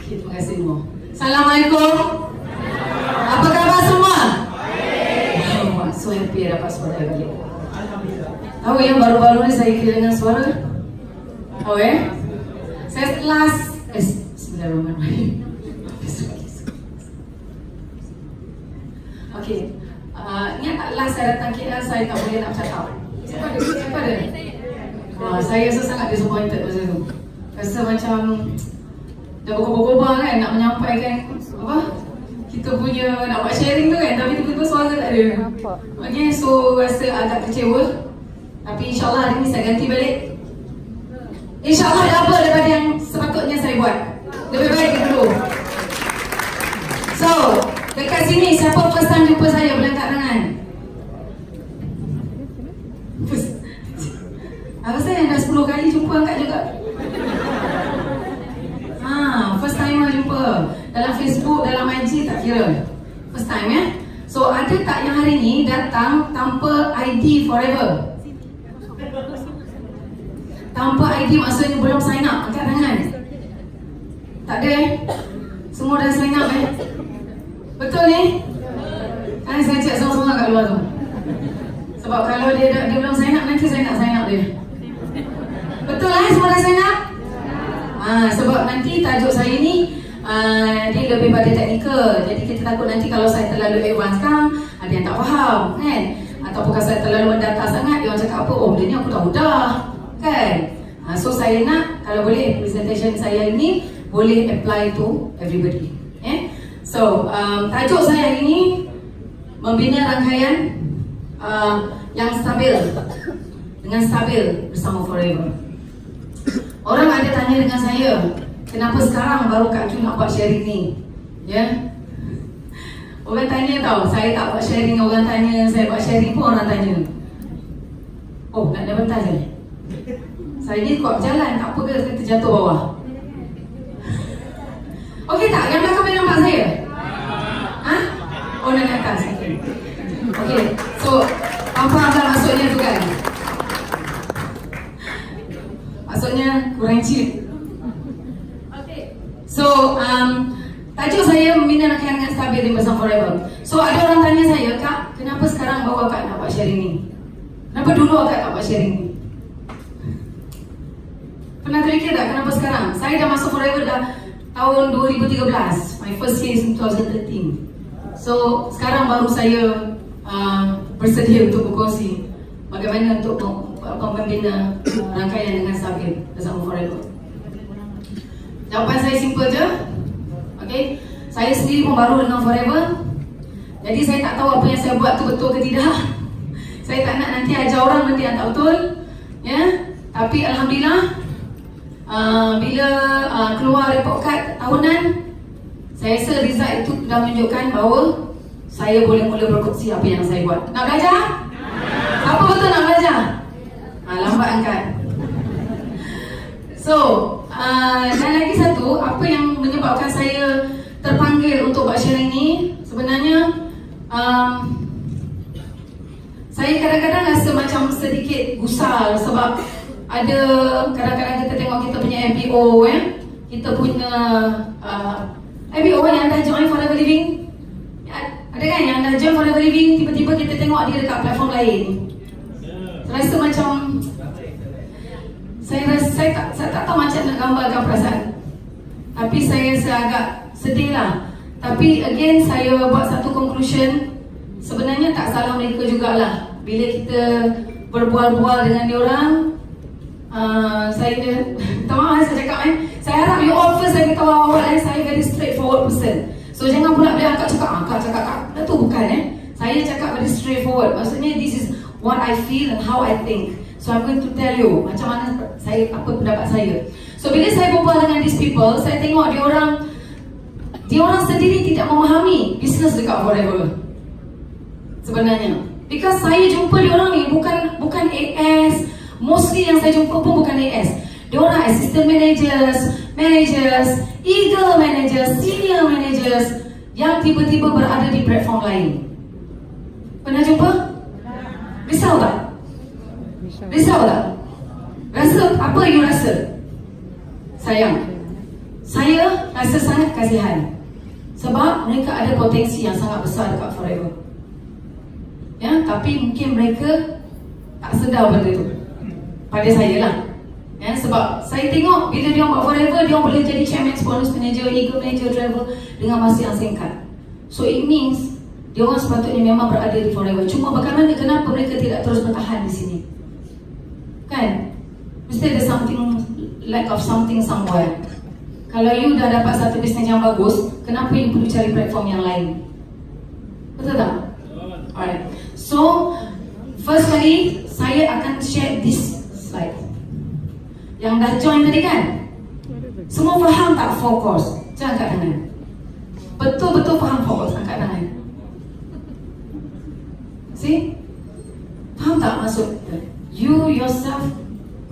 Okay, terima kasih semua. Assalamualaikum. Apa khabar semua? Baik. So happy dapat suara lagi. Tahu yang baru-baru ni saya kehilangan suara? Tahu Saya last Bismillahirrahmanirrahim. Okay. Ingat tak last saya datang KL saya tak boleh nak cakap. Siapa ada? Saya rasa sangat disappointed masa tu. Rasa macam dah berkobar-kobar kan nak menyampaikan apa? Kita punya nak buat sharing tu kan, tapi tiba-tiba suara tak ada. Okay, so rasa agak kecewa. Tapi insyaAllah hari ni saya ganti balik. InsyaAllah double daripada yang sepatutnya saya buat. Lebih baik dulu. So, dekat sini siapa first time jumpa saya? Boleh angkat tangan. Apa saya yang dah 10 kali jumpa angkat juga. First time jumpa. Dalam Facebook, dalam IG tak kira. First time So, ada tak yang hari ni datang tanpa ID forever? Tanpa ID maksudnya belum sign up. Angkat tangan. Tak ada Semua dah sign up Betul ni? Saya cek semua-semua kat luar tu. Sebab kalau dia belum sign up, nanti saya nak sign up dia. Betul semua dah sign up? Sebab nanti tajuk saya ni dia lebih pada teknikal. Jadi kita takut nanti kalau saya terlalu advance kan, ada yang tak faham kan? Ataupun kalau saya terlalu mendata sangat, dia orang cakap apa? Oh, benda ni aku tahu dah kan? So saya nak, kalau boleh presentation saya ini boleh apply to everybody. So tajuk saya hari ini membina rangkaian yang stabil, dengan stabil bersama Forever. Orang ada tanya dengan saya, kenapa sekarang baru Kak Ju nak buat sharing ni? Orang tanya tau, saya tak buat sharing, orang tanya, saya buat sharing pun orang tanya. Oh, nak dapat je. Saya ni kuat berjalan, tak apa ke saya terjatuh bawah? Okey tak? Yang belakang boleh nampak saya? Oh, nak atas. Okey, so apa maksudnya tu kan? Maksudnya kurang cheap. Okey. So, tajuk saya membina rangkaian dengan stabil di bersama Forever. So, ada orang tanya saya, Kak, kenapa sekarang baru Kak nak buat sharing ni? Kenapa dulu Kak tak buat sharing ni? Pernah terfikir tak kenapa sekarang? Saya dah masuk Forever dah tahun 2013. My first year is 2013. So, sekarang baru saya bersedia untuk berkongsi bagaimana untuk membina rangkaian dengan stabil bersama Forever. Jawapan saya simple je. Okay? Saya sendiri pun baru dengan Forever. Jadi saya tak tahu apa yang saya buat tu betul ke tidak. Saya tak nak nanti ajar orang nanti yang tak betul. Tapi Alhamdulillah, bila keluar report card tahunan, saya rasa result itu dah menunjukkan bahawa saya boleh mula berkongsi apa yang saya buat. Nak belajar? Apa betul nak belajar? Lambat angkat. So, dan lagi satu, apa yang menyebabkan saya terpanggil untuk buat sharing ni, sebenarnya saya kadang-kadang rasa macam sedikit gusar sebab ada kadang-kadang kita tengok kita punya MBO kita punya MBO yang dah join Forever Living. Ada kan yang dah join Forever Living, tiba-tiba kita tengok dia dekat platform lain. Saya rasa macam saya tak tahu macam nak gambarkan perasaan. Tapi saya rasa agak sedih lah. Tapi again saya buat satu conclusion, sebenarnya tak salah mereka jugalah. Bila kita berbual-bual dengan diorang, saya minta maaf saya cakap saya harap you all first saya beritahu awal saya very straightforward person. So jangan pula dia angkat cakap benda tu bukan saya cakap very straightforward. Maksudnya this is what I feel and how I think. So I'm going to tell you macam mana saya, apa pendapat saya. So bila saya berbual dengan these people, saya tengok diorang sendiri tidak memahami bisnes dekat Forever sebenarnya. Because saya jumpa diorang ni bukan AS. Mostly yang saya jumpa pun bukan AS. Diorang assistant managers, eagle managers, senior managers yang tiba-tiba berada di platform lain. Pernah jumpa? Risau tak? Risau tak? Rasa apa you rasa? Sayang. Saya rasa sangat kasihan sebab mereka ada potensi yang sangat besar dekat Forever. Ya, tapi mungkin mereka tak sedar benda tu. Pada saya lah. Ya, sebab saya tengok bila dia buat Forever, dia boleh jadi chairman, bonus manager, eagle manager, driver dengan masa yang singkat. So it means dia orang sepatutnya memang berada di Forever. Cuma bagaimana, kenapa mereka tidak terus bertahan di sini? Kan? Mesti ada something, lack of something somewhere. Kalau you dah dapat satu bisnes yang bagus, kenapa you perlu cari platform yang lain? Betul tak? Alright. So, first kali saya akan share this slide. Yang dah join tadi kan? Semua faham tak 4 course? Jangan angkat tangan. Betul-betul faham 4 course? Angkat tangan. See? Faham tak maksud? You yourself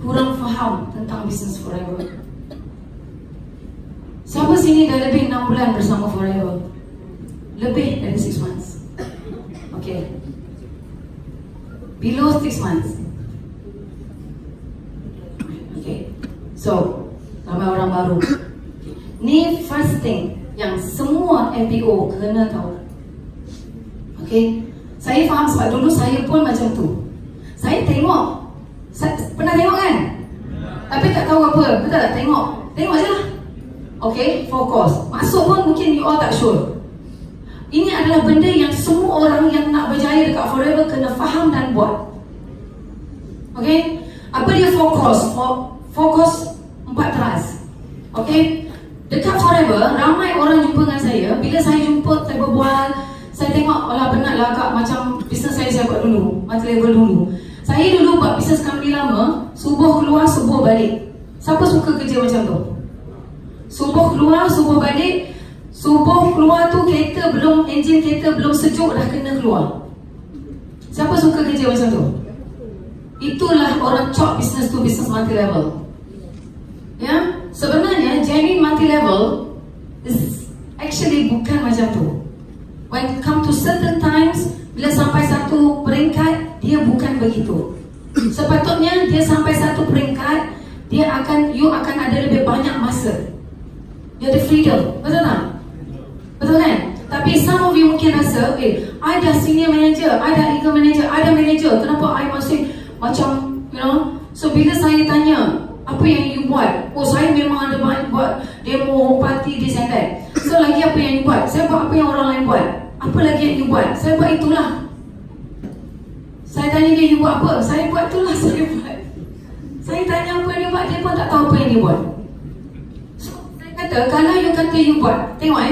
kurang faham tentang business Forever. Siapa sini dah lebih 6 bulan bersama Forever? Lebih dari 6 months. Okay. Below 6 months. Okay. So, ramai orang baru. Ni first thing yang semua MPO kena tahu. Okay. Saya faham sebab dulu saya pun macam tu. Saya tengok, pernah tengok kan? Tapi tak tahu apa, betul tak? Tengok je lah. Okay, 4 course. Masuk pun mungkin you all tak sure. Ini adalah benda yang semua orang yang nak berjaya dekat Forever kena faham dan buat. Okay, apa dia 4 course? 4 course 4 teras. Okay, dekat Forever ramai orang jumpa dengan saya. Bila saya jumpa, saya berbual, saya tengok, alah penatlah kak, macam bisnes saya buat dulu, macam level dulu. Saya dulu buat bisnes company lama, subuh keluar, subuh balik. Siapa suka kerja macam tu? Subuh keluar, subuh balik. Subuh keluar tu kereta belum, enjin kereta belum sejuk dah kena keluar. Siapa suka kerja macam tu? Itulah orang chop business tu business multi-level. Ya, sebenarnya genuine multi-level is actually bukan macam tu. When come to certain times, bila sampai satu peringkat, dia bukan begitu. Sepatutnya dia sampai satu peringkat, you akan ada lebih banyak masa. You ada freedom, betul tak? Betul kan? Tapi some of you mungkin rasa, I dah senior manager, I dah eagle manager, I dah manager, kenapa I masih macam, you know? So bila saya tanya, apa yang you buat? Oh, saya memang ada banyak buat demo, party, this and that. So lagi apa yang you buat? Saya buat apa yang orang lain buat. Apa lagi yang you buat? Saya buat itulah. Saya tanya dia, you buat apa? Saya buat itulah, saya buat. Saya tanya apa yang dia buat, dia pun tak tahu apa yang dia buat. So, saya kata, kalau you kata you buat, tengok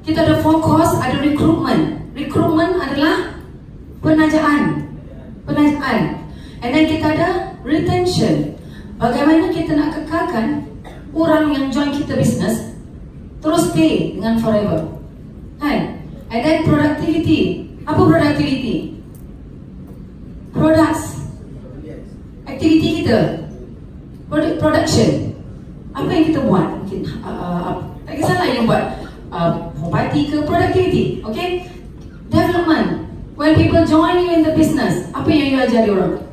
kita ada 4 course, ada recruitment. Recruitment adalah penajaan. And then kita ada retention. Bagaimana kita nak kekalkan orang yang join kita bisnes terus stay dengan Forever, kan? And then productivity. Apa productivity? Products. Activity kita. Production. Apa yang kita buat? Mungkin tak kisahlah yang buat party ke productivity. Okay? Development. When people join you in the business, apa yang you ajari orang?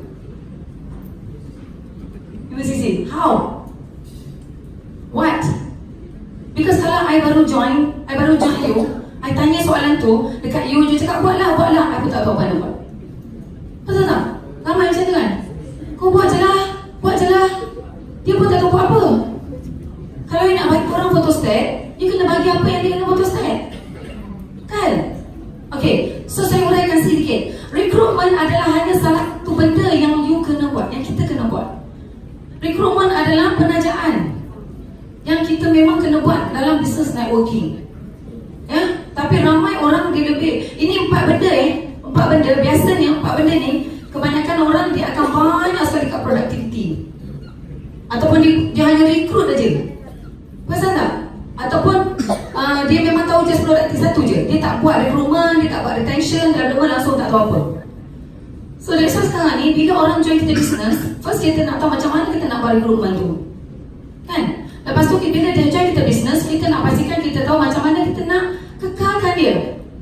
Sisi, how? What? Because kalau I baru join you, I tanya soalan tu dekat you cakap buatlah, aku tak tahu apa nak buat. Betul tak? Ramai macam tu kan? Kau buat je lah. Dia pun tak tahu buat apa. Kalau you nak bagi korang photostat, you kena bagi apa yang dia kena photostat, kan? Okay, so saya uraikan sedikit. Recruitment adalah hanya salah satu benda yang you kena buat, yang kita kena buat. Recruitment adalah penajaan yang kita memang kena buat dalam business networking. Ya, tapi ramai orang dia lebih. Ini 4 benda biasanya 4 benda ni kebanyakan orang dia akan banyak sekali kat productivity. Ataupun dia hanya recruit aja. Pasal tak? Ataupun dia memang tahu just productive satu je. Dia tak buat recruitment, dia tak buat retention, development, langsung tak tahu apa. So that's why sekarang ni bila orang join kita business, first kita nak tahu macam mana kita nak buat recruitment tu, kan? Lepas tu bila dia join kita business, kita nak pastikan kita tahu macam mana kita nak kekalkan dia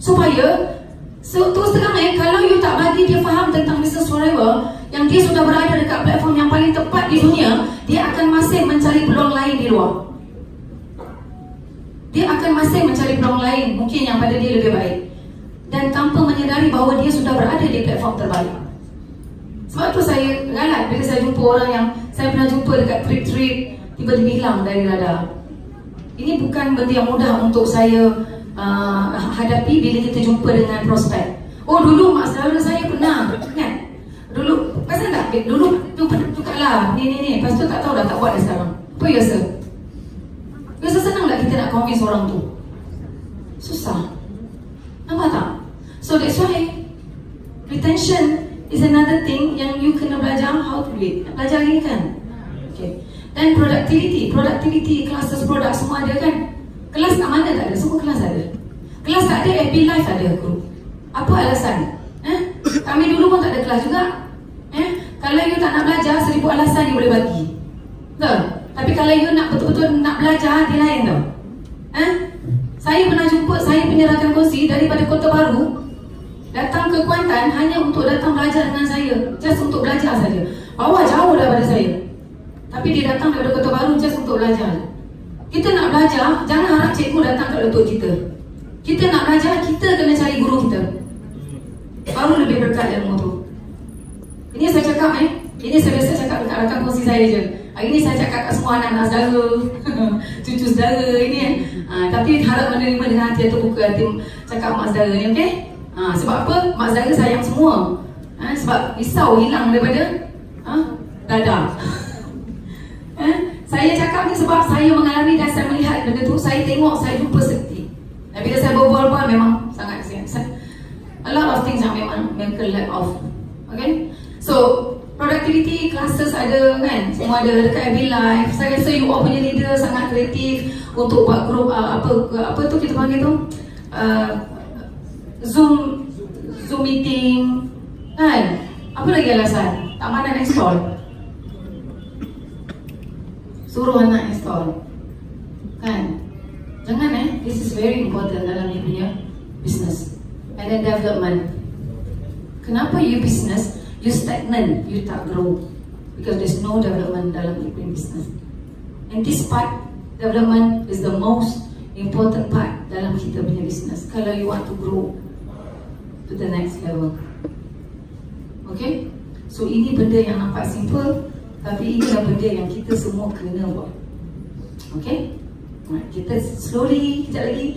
supaya terus terang kalau you tak bagi dia faham tentang business Forever, yang dia sudah berada dekat platform yang paling tepat di dunia, dia akan masih mencari peluang lain di luar. dia akan masih mencari peluang lain mungkin yang pada dia lebih baik, dan tanpa menyedari bahawa dia sudah berada di platform terbaik. Sebab tu saya galat bila saya jumpa orang yang saya pernah jumpa dekat trip-trip, tiba-tiba hilang dari radar. Ini bukan benda yang mudah untuk saya hadapi bila kita jumpa dengan prospek. Oh, dulu mak saudara saya pernah, kan? Dulu, pasal tak? Dulu jumpa lah, ni. Lepas tu tak tahu dah tak buat dah sekarang. Apa ya, sir? Biasa senang tak kita nak convince orang tu? Susah. Nampak tak? So that's why retention is another thing yang you kena belajar how to do it. Belajar lagi kan? Okay. Dan productivity, classes, produk semua ada kan? Kelas tak mana tak ada, semua kelas ada. Kelas tak ada, FB Live ada group. Apa alasan? Kami dulu pun tak ada kelas juga. Kalau you tak nak belajar, 1000 alasan you boleh bagi. Betul? Tapi kalau you nak betul-betul nak belajar, dia lain tau. Saya pernah jumpa, saya punya rakan kongsi daripada Kota Baru datang ke Kuantan hanya untuk datang belajar dengan saya. Just untuk belajar saja. Bawa jauh daripada saya. Tapi dia datang daripada Kota Baru just untuk belajar. Kita nak belajar, jangan harap cikgu datang kat lutut kita. Kita nak belajar, kita kena cari guru kita. Baru lebih berkat ilmu tu. Ini saya cakap ini saya biasa cakap dekat rakan kongsi saya je. Hari ni saya cakap kat semua anak-anak saudara, cucu saudara ini tapi harap menerima dengan hati terbuka, hati cakap mak saudara ni, okey? Sebab apa? Mak saudara sayang semua. Sebab risau hilang daripada dada. Saya cakap ni sebab saya mengalami dan saya melihat benda tu, saya tengok, saya jumpa sedih. Dan bila saya berbual-bual memang sangat a lot of things yang memang mental lack of. Okay? So, productivity classes ada kan? Semua ada dekat FB Live. Saya rasa you all punya leader sangat kreatif untuk buat grup apa tu kita panggil tu? Zoom meeting kan? Apa lagi alasan? Tak mana nak install? Suruh anak install kan? Jangan this is very important dalam you punya business. And then development. Kenapa you business, you stagnant, you tak grow? Because there's no development dalam you punya business. And this part, development is the most important part dalam kita punya business. Kalau you want to grow to the next level. Okay? So ini benda yang nampak simple, tapi ini adalah benda yang kita semua kena buat. Okay? Kita slowly, kejap lagi.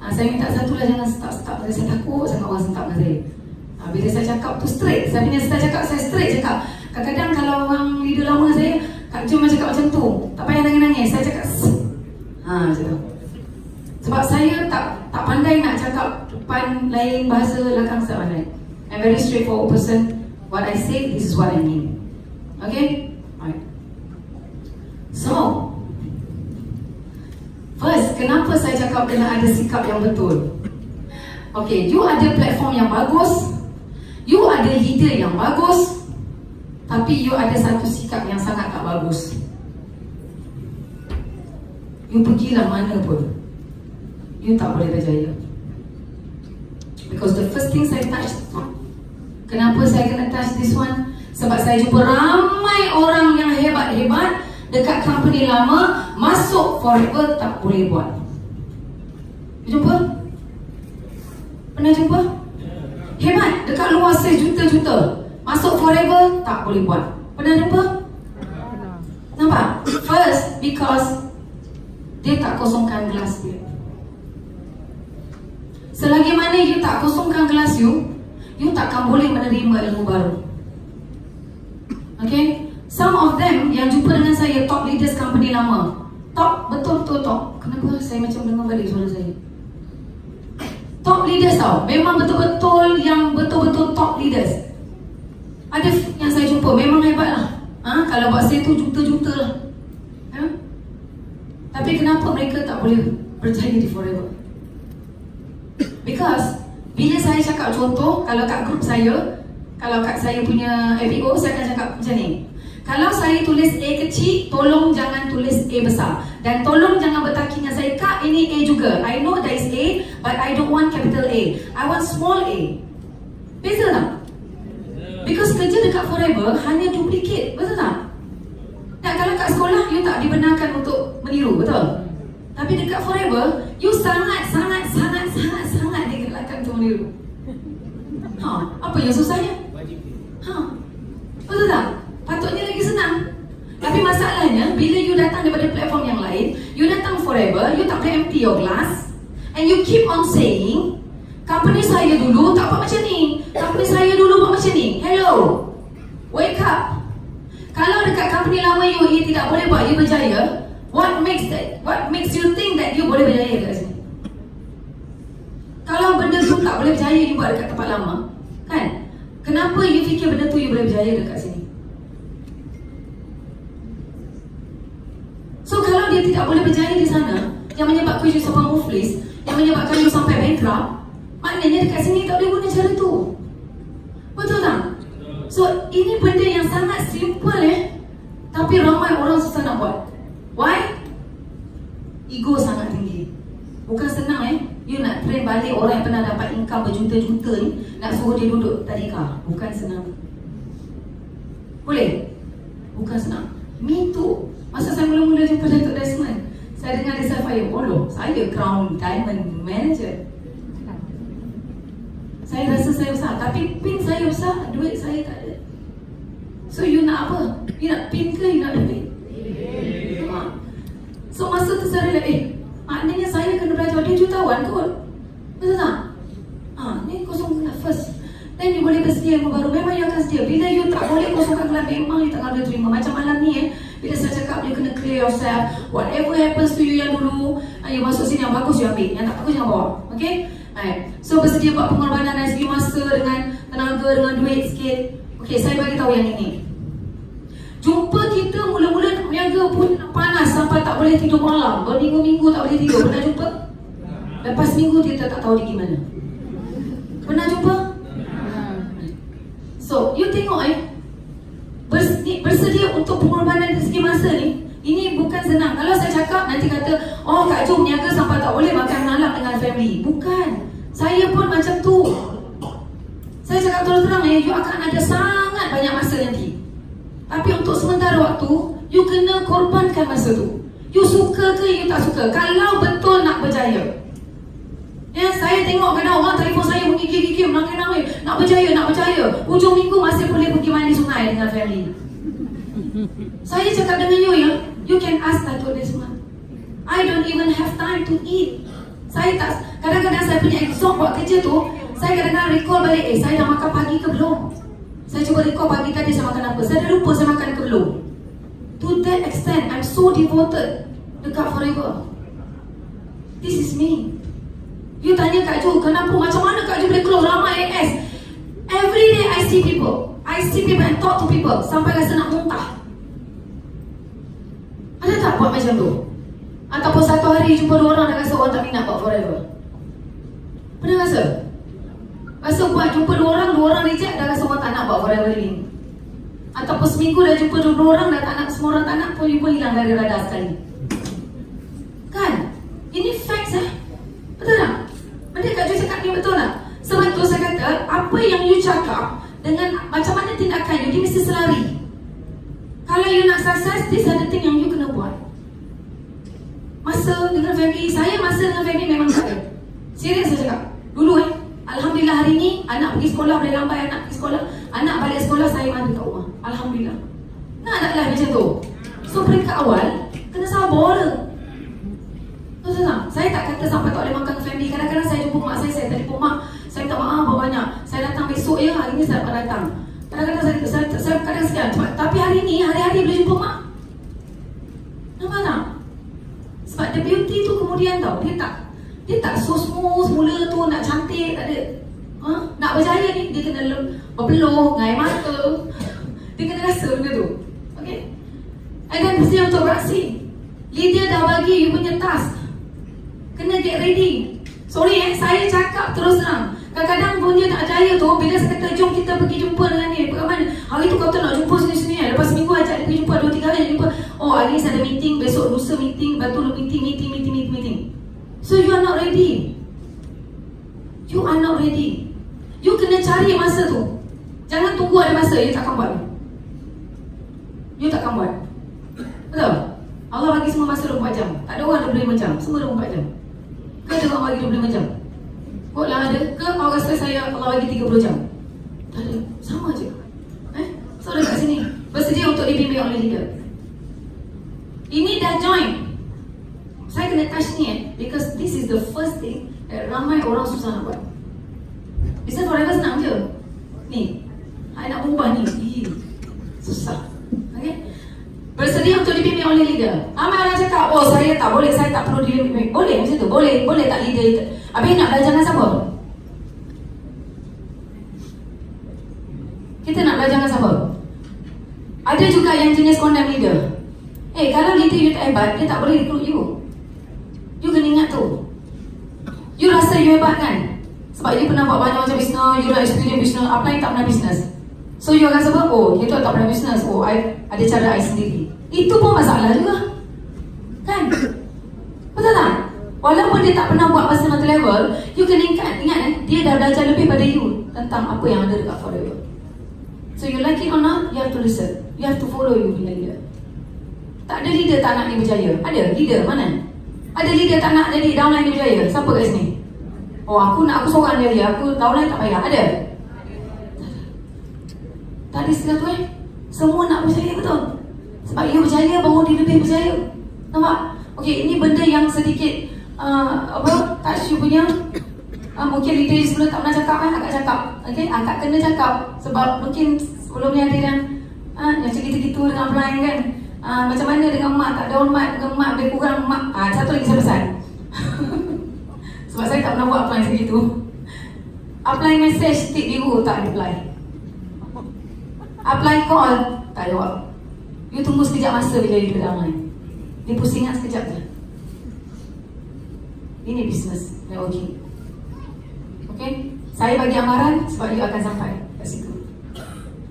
Saya minta satu lah, jangan start. Saya takut sangat orang sentak dengan saya. Bila saya cakap tu straight, saya punya style cakap, saya straight cakap. Kadang-kadang kalau orang leader lama saya, Kak Jom cakap macam tu, tak payah nangis-nangis, saya cakap macam tu. Sebab saya tak pandai nak cakap depan lain, bahasa belakang saya pandai. I'm very straightforward person. What I say, this is what I mean. Okay? Alright. So, first, kenapa saya cakap kena ada sikap yang betul? Okay, you ada platform yang bagus, you ada leader yang bagus, tapi you ada satu sikap yang sangat tak bagus. You pergilah mana pun, you tak boleh berjaya. Because the first thing saya touch, kenapa saya kena touch this one? Sebab saya jumpa ramai orang yang hebat-hebat dekat company lama, masuk forever tak boleh buat. Jumpa? Pernah jumpa? Hebat, dekat luar sejuta-juta, masuk forever tak boleh buat. Pernah jumpa? Nampak? First, because dia tak kosongkan gelas dia. Selagi mana you tak kosongkan gelas you takkan boleh menerima ilmu baru. Okay? Some of them yang jumpa dengan saya, top leaders company lama, top, betul-betul top. Kenapa saya macam dengar balik suara saya? Top leaders tau, memang betul-betul yang betul-betul top leaders. Ada yang saya jumpa, memang hebat lah. Kalau buat saya tu juta-juta lah. Tapi kenapa mereka tak boleh berjaya di forever? Because bila saya cakap contoh, kalau kat grup saya, kalau kat saya punya FBO, saya akan cakap macam ni. Kalau saya tulis A kecil, tolong jangan tulis A besar. Dan tolong jangan bertaki dengan saya, Kak, ini A juga. I know there is A, but I don't want capital A. I want small A. Beza tak? Because kerja dekat forever hanya duplicate, betul tak? Dan kalau kat sekolah, you tak dibenarkan untuk meniru, betul? Tapi dekat forever, you sangat digalakkan untuk meniru. Apa yang susahnya? Betul tak? Patutnya lagi senang. Tapi masalahnya, bila you datang daripada platform yang lain, you datang forever, you tak boleh empty your glass, and you keep on saying, company saya dulu tak buat macam ni, company saya dulu buat macam ni. Hello, wake up. Kalau dekat company lama you tidak boleh buat, you berjaya, what makes you think that you boleh berjaya dekat sini? Kalau benda tu tak boleh berjaya you buat dekat tempat lama, kan? Kenapa you fikir benda tu you boleh berjaya dekat sini? So kalau dia tidak boleh berjaya di sana, yang menyebabkan you sampai muflis, yang menyebabkan you sampai bankrupt, maknanya dekat sini tak boleh guna cara tu. Betul tak? So ini benda yang sangat simple tapi ramai orang susah nak buat. Why? Ego sangat tinggi. Bukan senang you nak train balik orang yang pernah dapat income berjuta-juta ni, nak suruh dia duduk tadika. Bukan senang. Boleh? Bukan senang. Me too. Masa saya mula-mula jumpa Datuk Desmond, saya dengar dia Sapphire. Saya Crown Diamond Manager. Saya rasa saya besar, tapi pin saya besar, duit saya tak ada. So you nak apa? You nak pin ke you nak duit? So masa tu saya rasa, maknanya saya kena belajar. Dia jutawan kot. Betul tak? Ni kosong kelas first. Dan you boleh bersedia ilmu baru. Memang you akan sedia. Bila you tak boleh kosongkan kelas, memang you tak akan boleh terima. Macam malam ni bila saya cakap you kena clear yourself. Whatever happens to you yang dulu, you masuk sini yang bagus you ambil, yang tak bagus jangan bawa. Okay? So bersedia buat pengorbanan dari segi masa, dengan tenaga, dengan duit sikit. Okay, saya bagi tahu yang ini. Jumpa kita mula-mula niaga pun panas sampai tak boleh tidur malam. Berminggu-minggu tak boleh tidur. Pernah jumpa? Lepas minggu kita tak tahu dia gimana. Pernah jumpa? So, you tengok bersedia untuk pengorbanan dari segi masa ni, ini bukan senang. Kalau saya cakap nanti kata, Kak Jom niaga sampai tak boleh makan malam dengan family. Bukan. Saya pun macam tu. Saya cakap terus terang you akan ada sangat banyak masa nanti. Tapi untuk sementara waktu, you kena korbankan masa tu. You suka ke you tak suka. Kalau betul nak berjaya. Saya tengok kadang orang telefon saya menggigil-gigil, menangis-nangis, nak berjaya. Hujung minggu masih boleh pergi mandi sungai dengan family. Saya cakap dengan you can ask Datuk Desmond. I don't even have time to eat. Saya tak, kadang-kadang saya punya exhaust buat kerja tu, saya kadang-kadang recall balik, saya dah makan pagi ke belum? Saya cuba recall pagi tadi saya makan apa. Saya dah lupa saya makan ke belum. To that extent, I'm so devoted dekat forever. This is me. You tanya Kak Ju, kenapa? Macam mana Kak Ju boleh close ramai AS? Every day I see people and talk to people sampai rasa nak muntah. Ada tak buat macam tu? Ataupun satu hari jumpa 2 orang dan rasa orang tak minat buat forever? Pernah rasa? Rasa buat jumpa 2 orang reject dah rasa orang tak nak buat forever living. Ataupun seminggu dah jumpa 2 orang dah tak nak, semua orang tak nak pun you pun hilang dari radar sekali. Kan? Ini facts Betul tak? Benda Kak Jo cakap ni betul tak? Sebab tu saya kata, apa yang you cakap dengan macam mana tindakan you, dia mesti selari. Kalau you nak sukses, this are the thing yang you kena buat. Masa dengan family, saya masa dengan family memang tak ada. Serius saya cakap. Dulu Alhamdulillah hari ni, anak pergi sekolah, boleh lambai anak pergi sekolah. Anak balik sekolah, saya mandi kat rumah. Alhamdulillah. Nak tak live macam tu? So peringkat awal, kena sabar. Betul tak? Saya tak kata sampai tak boleh makan dengan family. Kadang-kadang saya jumpa mak saya telefon mak, saya minta maaf banyak. Saya datang besok hari ni saya dapat datang. Kadang-kadang saya kadang sekian. Tapi hari ni, hari-hari boleh jumpa mak. Nampak tak? Sebab the beauty tu kemudian tau, dia tak so smooth mula tu, nak cantik, tak ada. Nak berjaya ni, dia kena berpeluh, ngair mata. Dia kena rasa benda tu. Okay? And then mesti untuk beraksi. Lydia dah bagi you punya task. Kena get ready. Sorry saya cakap terus terang. Kadang-kadang pun dia tak jaya tu, bila saya kata jom kita pergi jumpa dengan ni, mana? Hari tu kata nak jumpa sini-sini lepas seminggu ajak dia pergi jumpa 2-3 hari dia jumpa. Hari ni saya ada meeting, besok lusa meeting, lepas tu meeting. So you are not ready. You are not ready. You kena cari masa tu. Jangan tunggu ada masa, you takkan buat. You takkan buat. Betul? Allah bagi semua masa 24 jam. Tak ada orang 25 jam? Semua 24 jam. Ke ada orang bagi 25 jam? Kok lah ada? Ke orang rasa saya Allah bagi 30 jam? Tak ada. Sama je. So dekat sini bersedia untuk dibimbing oleh leader. Ini dah join. Saya kena touch ni because this is the first thing that ramai orang susah nak buat. Bisa forever senang je. Ni, saya nak ubah ni. Susah. Okay? Bersedia untuk dibimbing oleh leader. Ramai orang cakap, oh saya tak boleh, saya tak perlu dibimbing. Boleh macam tu, boleh tak leader. Habis nak belajar dengan siapa? Kita nak belajar dengan siapa? Ada juga yang jenis condemn leader. Kalau leader you tak hebat, dia tak boleh recruit you. You kena ingat tu. You rasa you hebat kan? Sebab you pernah buat banyak macam bisnes, you dah experience bisnes, apa yang tak pernah bisnes. So you akan sebut, oh you tak pernah bisnes, oh I ada cara I sendiri. Itu pun masalah juga. Kan? Betul tak? Walaupun dia tak pernah buat masa satu level, you kena ingat dia dah belajar lebih pada you tentang apa yang ada dekat forever. So you like it or not, you have to listen. You have to follow you punya leader. Tak ada leader tak nak dia berjaya. Ada leader mana? Ada leader tak nak jadi downline dia berjaya. Siapa kat sini? Oh aku seorang jadi, aku downline tak payah. Ada? Tak ada istilah tu Semua nak berjaya betul. Sebab you berjaya baru dia lebih berjaya. Nampak? Okay, ini benda yang sedikit touch you punya. Mungkin leader sebelum tak pernah cakap agak cakap. Okay, agak kena cakap. Sebab mungkin sebelum ni ada yang macam gitu-gitu dengan blind kan. Macam mana dengan mak, tak daun mak, dengan mak lebih kurang mak. Satu lagi saya pesan. Sebab saya tak pernah buat apply segitu. Apply message, tik biru, tak reply. Apply call, tak jawab. You tunggu sekejap masa bila you duduk online. Dia pusingan sekejap je. Ini business networking. Okay? Saya bagi amaran sebab you akan sampai kat situ.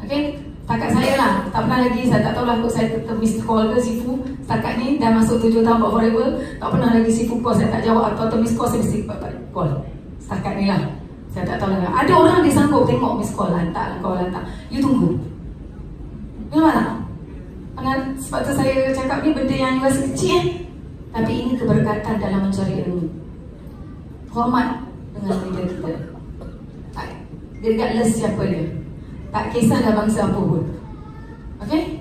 Okay? Setakat saya lah, tak pernah lagi, saya tak tahulah kot saya tetap miss call ke Sifu. Setakat ni dah masuk 7 tahun buat forever, tak pernah lagi Sifu call saya tak jawab atau miss call saya mesti call. Setakat ni lah, saya tak tahu lah. Ada orang dia sanggup tengok miss call, hantar lah, call hantar. You tunggu. You nampak tak? Sebab tu saya cakap ni benda yang rasa kecil tapi ini keberkatan dalam mencari ilmu. Hormat dengan leader kita. Regardless siapa dia. Tak kisahlah bangsa apa pun. Okay?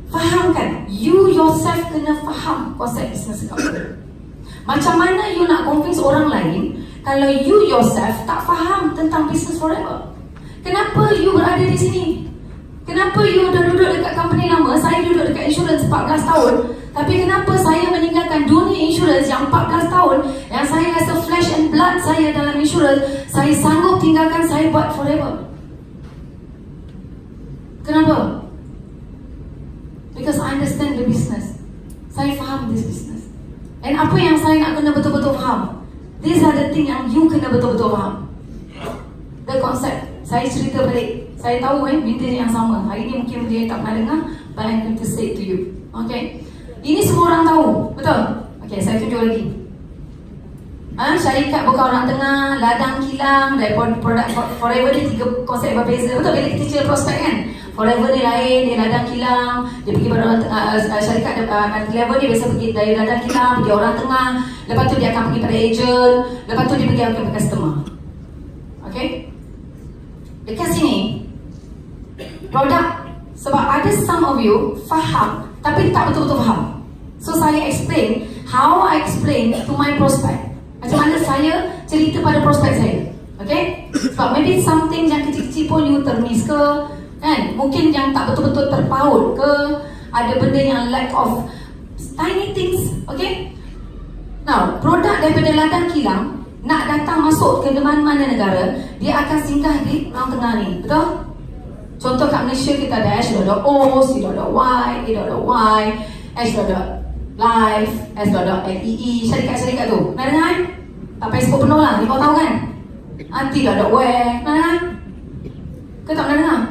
Fahamkan. You yourself kena faham konsep business kamu. Macam mana you nak convince orang lain kalau you yourself tak faham tentang business forever? Kenapa you berada di sini? Kenapa you dah duduk dekat company lama? Saya duduk dekat insurance 14 tahun. Tapi kenapa saya meninggalkan dunia insurance yang 14 tahun, yang saya rasa flesh and blood saya dalam insurance, saya sanggup tinggalkan, saya buat forever? Kenapa? Because I understand the business. Saya faham this business. And apa yang saya nak kena betul-betul faham? These are the thing yang you kena betul-betul faham. The concept. Saya cerita balik. Saya tahu benda yang sama. Hari ni mungkin dia tak pernah dengar, but I'm going to say it to you. Okay? Ini semua orang tahu. Betul? Okay, saya tunjuk lagi. Syarikat bukan orang tengah, ladang kilang, dan produk forever ni 3 konsep berbeza. Betul? Bila kita cerita prospek kan? Forever ni lain, dia ladang kilang, dia pergi pada orang tengah, syarikat level ni biasa pergi dari ladang kilang, pergi orang tengah, lepas tu dia akan pergi pada agent, lepas tu dia pergi ke customer. Okay? Dekat sini, produk, sebab ada some of you faham, tapi tak betul-betul faham. So saya explain, how I explain to my prospect. Macam mana saya cerita pada prospek saya. Okay? Sebab maybe something yang kecil-kecil pun you termiss ke, kan? Mungkin yang tak betul-betul terpaut ke, ada benda yang lack of tiny things. Okay? Now, produk daripada ladang kilang nak datang masuk ke mana-mana negara, dia akan singgah di orang tengah ni. Betul? Contoh kat Malaysia kita ada H.O, C.Y, A.Y, H.Life, S.LEE, syarikat-syarikat tu. Pernah dengar kan? Tak payah sebut penuh lah, 5 tahun kan? T.Ware, pernah dengar? Ke tak pernah dengar?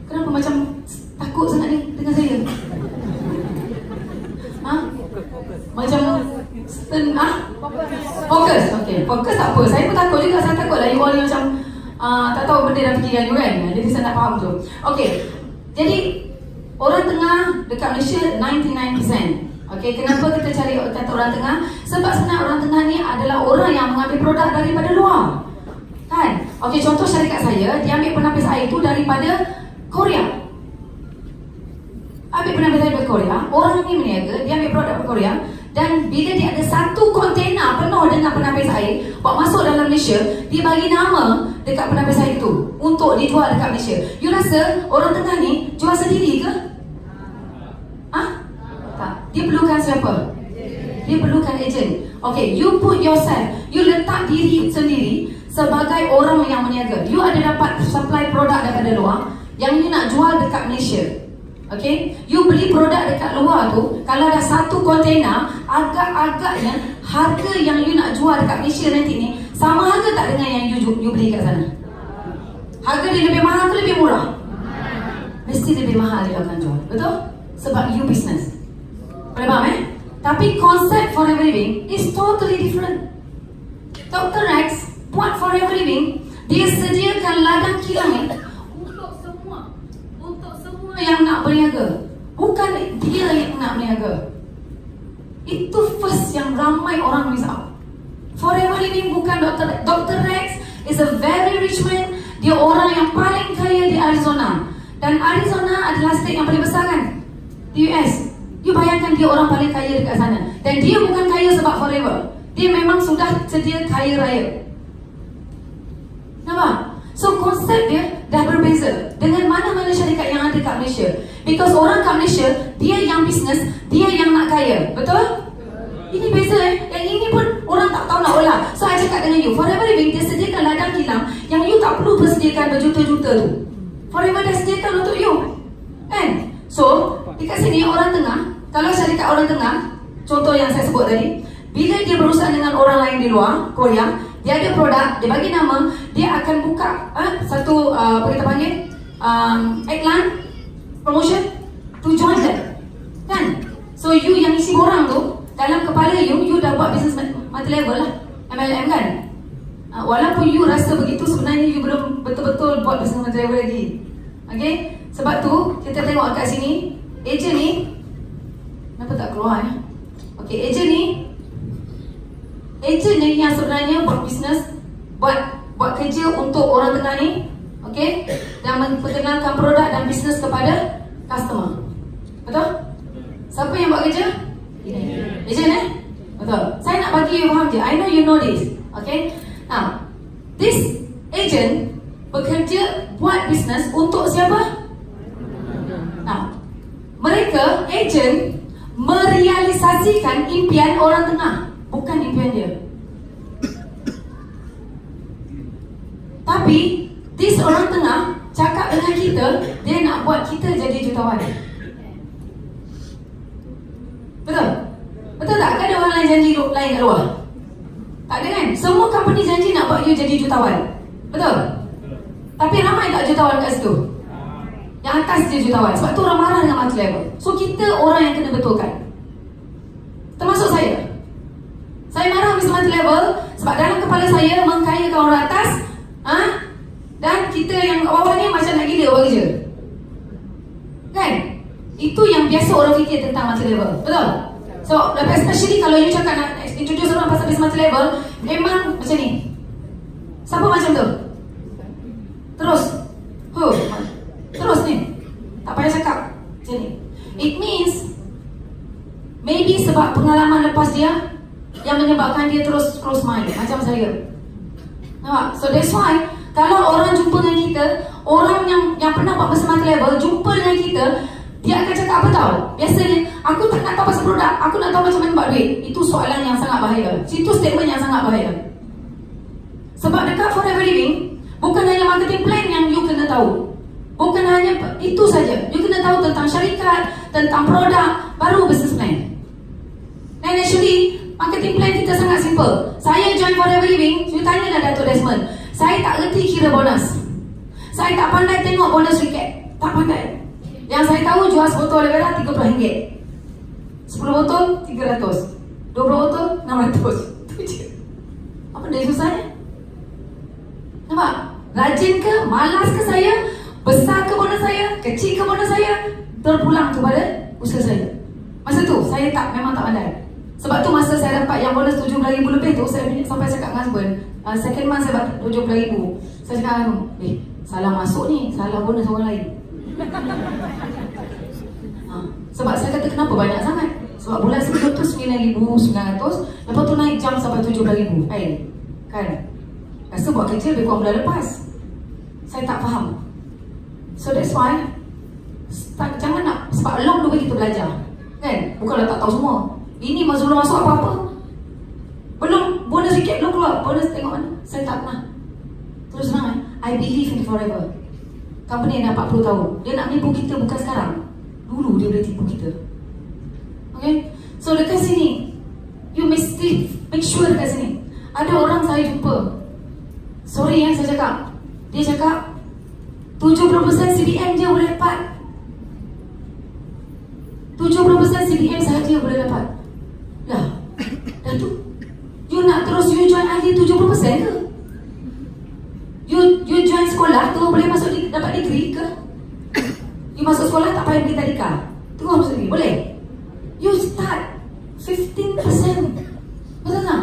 Kenapa macam takut sangat ni dengan saya? Macam fokus. Okay, fokus tak apa. Saya pun takut juga. Saya takut lah you all ni macam tak tahu benda dah fikirkan you kan. Jadi saya nak faham tu. Okay, jadi Orang tengah dekat Malaysia 99%. Okey, kenapa kita cari kata orang tengah? Sebab sebenarnya orang tengah ni adalah orang yang mengambil produk daripada luar. Kan? Okey, contoh syarikat saya, dia ambil penapis air tu daripada Korea. Ambil penapis air daripada Korea, orang ni meniaga, dia ambil produk daripada Korea, dan bila dia ada satu kontena penuh dengan penapis air bawa masuk dalam Malaysia, dia bagi nama dekat penapis air tu untuk dijual dekat Malaysia. You rasa orang tengah ni jual sendiri ke? Tak. Dia perlukan siapa? Dia perlukan ejen. Okay, you put yourself, you letak diri sendiri sebagai orang yang meniaga. You ada dapat supply produk daripada luar yang you nak jual dekat Malaysia. Okay, you beli produk dekat luar tu, kalau ada satu kontena, agak-agaknya harga yang you nak jual dekat Malaysia nanti ni sama harga tak dengan yang you beli kat sana? Harga dia lebih mahal ke lebih murah? Mesti lebih mahal dia akan jual. Betul? Sebab you business. Boleh faham Tapi konsep Forever Living is totally different. Dr. Rex buat Forever Living, dia sediakan ladang kilang untuk semua yang nak berniaga. Bukan dia yang nak berniaga. Itu first yang ramai orang miss out. Forever Living bukan Dr. Rex is a very rich man. Dia orang yang paling kaya di Arizona. Dan Arizona adalah state yang paling besar kan? Di US. You bayangkan dia orang paling kaya dekat sana. Dan dia bukan kaya sebab forever. Dia memang sudah sedia kaya raya. Nampak? So konsep dia dah berbeza dengan mana-mana syarikat yang ada kat Malaysia. Because orang kat Malaysia, dia yang bisnes, dia yang nak kaya. Betul? Ini beza Yang ini pun orang tak tahu nak olah. So I cakap dengan you, Forever Living dia sediakan ladang kilang yang you tak perlu bersediakan berjuta-juta tu. Forever dah sediakan untuk you. Kan? So, dekat sini orang tengah, kalau syarikat orang tengah, contoh yang saya sebut tadi, bila dia berusaha dengan orang lain di luar Korea, dia ada produk, dia bagi nama, dia akan buka satu apa kita panggil iklan promotion to join them. Kan? So you yang isi borang tu, dalam kepala you dah buat business multi level lah, MLM kan? Walaupun you rasa begitu, sebenarnya you belum betul-betul buat business multi level lagi. Okay? Sebab tu, kita tengok kat sini, ejen ni kenapa tak keluar Okay, ejen ni yang sebenarnya buat bisnes, buat kerja untuk orang tengah ni. Okay? Dan memperkenalkan produk dan bisnes kepada customer. Betul? Siapa yang buat kerja? Ejen Betul. Saya nak bagi you faham je. I know you know this. Okay? Now, this agent bekerja buat bisnes untuk siapa? Nah, mereka ejen merealisasikan impian orang tengah, bukan impian dia. Tapi this orang tengah cakap dengan kita, dia nak buat kita jadi jutawan. Betul? Betul tak? Kan ada orang lain janji lain kat luar? Tak ada kan? Semua company janji nak buat you jadi jutawan. Betul? Tapi ramai tak jutawan kat situ? Yang atas dia jutawan. Sebab tu orang marah dengan multi level. So kita orang yang kena betulkan. Termasuk saya. Saya marah dengan multi level sebab dalam kepala saya mengkayakan orang atas, dan kita yang kat bawah ni macam nak gila buat kerja. Kan? Itu yang biasa orang fikir tentang multi level. Betul? So especially kalau you cakap nak introduce orang pasal business multi level, memang macam ni. Siapa macam tu? Terus ni, tak payah cakap macam ni. It means maybe sebab pengalaman lepas dia yang menyebabkan dia terus close mind, macam saya. Nampak? So that's why kalau orang jumpa dengan kita, orang yang pernah buat business multi level jumpa dengan kita, dia akan cakap apa tahu? Biasanya, aku tak nak tahu pasal produk, aku nak tahu macam mana buat duit. Itu soalan yang sangat bahaya. Itu statement yang sangat bahaya. Sebab dekat Forever Living, bukan hanya marketing plan yang you kena tahu. Bukan hanya itu saja. You kena tahu tentang syarikat, tentang produk, baru business plan. And actually, marketing plan kita sangat simple. Saya join Forever Living, you tanyalah Dato' Desmond. Saya tak reti kira bonus. Saya tak pandai tengok bonus recap. Tak pandai. Yang saya tahu jual sebotol aloe vera RM30. 10 botol RM300. 20 botol RM600. Itu je. Apa dia susahnya? Nampak? Rajin ke? Malas ke saya? Besar ke bonus saya? Kecil ke bonus saya? terpulang kepada usaha saya. Masa tu saya memang tak pandai. Sebab tu masa saya dapat yang bonus RM17,000 lebih tu, saya sampai cakap dengan husband, second month saya dapat RM17,000. Saya cakap dengan salah masuk ni, salah bonus orang lain. Sebab saya kata kenapa banyak sangat? Sebab bulan sebelum tu RM9,900, lepas tu naik jam sampai RM17,000. Kan? Rasa buat kerja lebih kurang bulan lepas. Saya tak faham. So that's why jangan nak, sebab long dulu kita belajar. Kan? Bukanlah tak tahu semua. Ini belum masuk apa-apa. Belum, bonus sikit belum keluar. Bonus tengok mana? Saya tak pernah. Terus terang, I believe in forever. Company yang dah 40 tahun. Dia nak menipu kita bukan sekarang. Dulu dia boleh tipu kita. Okay? So dekat sini, you mesti make sure dekat sini. Ada orang saya jumpa, sorry yang saya cakap, dia cakap 70% CPM je boleh dapat. 70% CPM sahaja boleh dapat. Lah, dah tu you nak terus you join ahli 70% ke? You join sekolah tu boleh masuk dapat degree ke? You masuk sekolah tak payah pergi tadika. Tunggu masuk degree, boleh? You start 15%. Betul tak?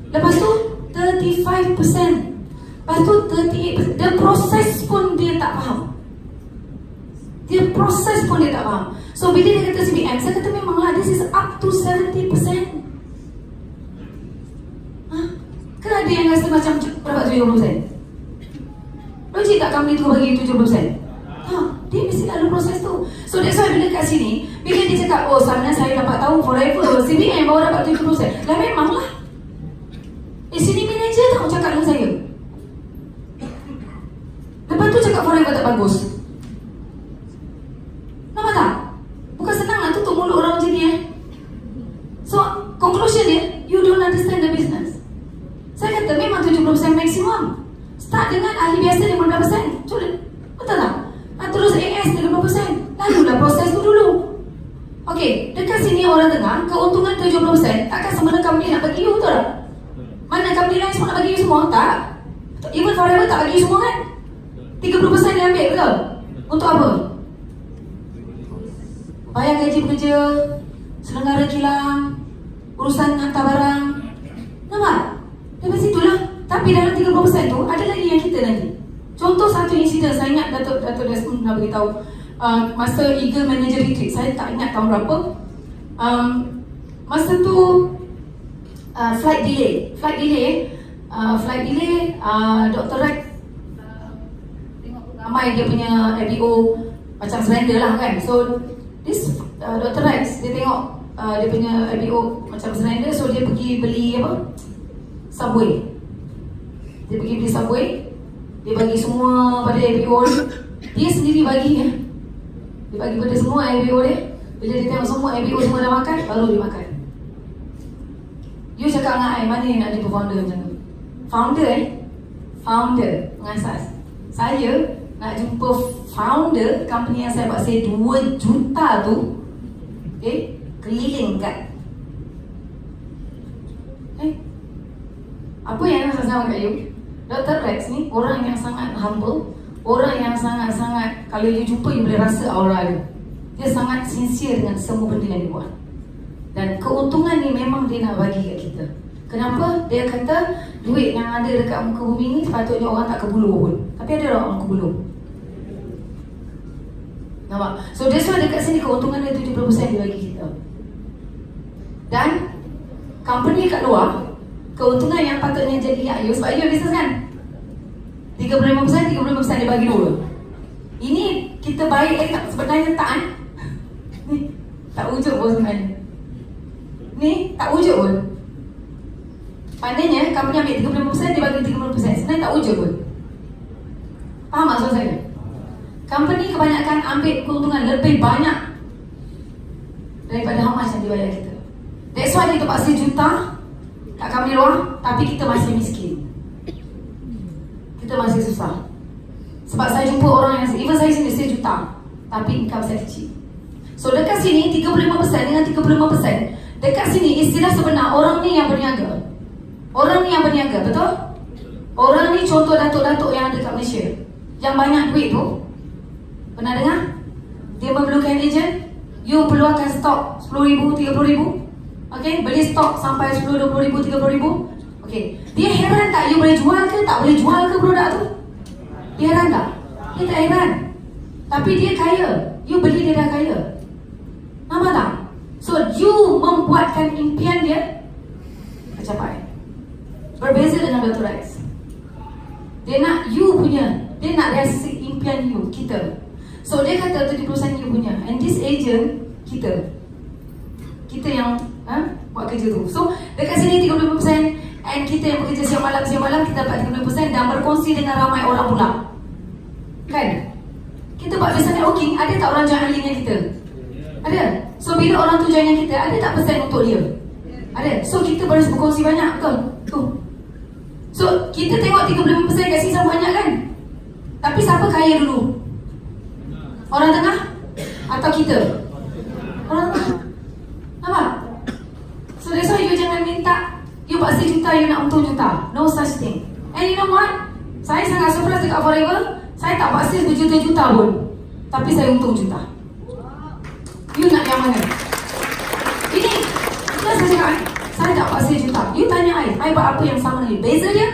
Lepas tu 35%. Lepas tu 38%. The proses pun dia tak faham. Dia proses pun dia tak faham. So bila dia kata CPM, saya kata memanglah this is up to 70%. Ke ada yang rasa macam berapa 70%? Logik tak company tu bagi 70%? Dia mesti lalu proses tu. So that's why bila kat sini, bila dia cakap, oh sana saya dapat tahu forever CPM baru dapat 70%. Lah memanglah. Sini manager tak cakap dengan saya. Lepas tu cakap forever tak bagus. Nampak tak? Bukan senang nak tutup mulut orang macam ni So, conclusion dia, you don't understand the business. Saya kata memang 70% maksimum. Start dengan ahli biasa 15%. Betul tak? Terus AS 30%. Lalulah proses tu dulu. Okey, dekat sini orang dengar keuntungan 70%. Takkan semua company nak bagi you, betul tak? Mana company lain semua nak bagi you semua? Tak. Even forever tak bagi you semua kan? 30% dia ambil, betul? Untuk apa? Bayar gaji pekerja, selenggara kilang, urusan hantar barang. Nampak? Dari situlah. Tapi dalam 30% tu ada lagi yang kita nanti. Contoh satu insiden saya ingat Datuk Desmond pernah beritahu masa Eagle Manager Retreat. Saya tak ingat tahun berapa. Masa tu flight delay. Dr. Rex tengok ramai dia punya FBO macam surrender lah kan. So this Dr. Rex dia tengok dia punya FBO macam surrender. So dia pergi beli Subway. Dia pergi beli Subway. Dia bagi semua pada FBO dia. Dia sendiri bagi ya. Dia bagi pada semua FBO dia. Bila dia tengok semua FBO semua dah makan, baru dia makan. You cakap dengan I, mana yang nak jumpa founder macam tu? Founder mengasas. Saya nak jumpa founder company yang saya buat saya 2 juta tu. Keliling kat apa yang nak sama kat you? Dr. Rex ni orang yang sangat humble. Orang yang sangat-sangat, kalau you jumpa you boleh rasa aura dia. Dia sangat sincere dengan semua benda yang dia buat. Dan keuntungan ni memang dia nak bagi kat kita. Kenapa? Dia kata duit yang ada dekat muka bumi ni sepatutnya orang tak kebuluh pun. Tapi ada orang kebuluh. Nampak? So that's why dekat sini keuntungan dia 70% dia bagi kita. Dan company kat luar, keuntungan yang patutnya jadi you, sebab you business kan 35% dia bagi 2. Ini kita baik sebenarnya tak kan? Ni tak wujud pun sebenarnya. Ni tak wujud pun. Pandainya company ambil 35% dia bagi 30%. Sebenarnya tak wujud pun. Faham maksud saya? Company kebanyakan ambil keuntungan lebih banyak daripada how much yang dibayar kita. That's why dia terpaksa juta kat company luar, tapi kita masih miskin. Kita masih susah. Sebab saya jumpa orang yang even saya sendiri saya juta, tapi income saya kecil. So dekat sini 35% dengan 35%. Dekat sini istilah sebenar orang ni yang berniaga. Orang ni yang berniaga, betul? Orang ni contoh datuk-datuk yang ada kat Malaysia yang banyak duit tu. Pernah dengar? dia memerlukan agent. You perlukan stok 10,000, 30,000. Okay, beli stok sampai 10, 20,000, 30,000. Okay, dia heran tak you boleh jual ke, tak boleh jual ke produk tu? Dia heran tak? Dia tak heran. Tapi dia kaya. You beli dia dah kaya. Nampak tak? So you membuatkan impian dia tercapai. Berbeza dengan Dr. Rex. Dia nak you punya, dia nak realisasi impian you, kita. So dia kata 70% you punya, and this agent kita yang buat kerja tu. So dekat sini 30%, and kita yang bekerja siang malam kita dapat 30% dan berkongsi dengan ramai orang pula. Kan? Kita buat business networking, ada tak orang join dengan kita? Ada. So bila orang tu join dengan kita, ada tak persen untuk dia? Ada. So kita boleh berkongsi banyak, betul? Tu. So kita tengok 35% kat sini sama banyak kan? Tapi siapa kaya dulu? Orang tengah? Atau kita? Orang tengah. Nampak? So that's why you jangan minta you buat 1 juta, you nak untung juta. No such thing. And you know what? Saya sangat surprise dekat Forever. Saya tak buat sales berjuta-juta pun, tapi saya untung juta. You nak yang mana? Ini saya cakap, saya tak buat sales juta. You tanya I buat apa yang sama dengan you? Beza dia?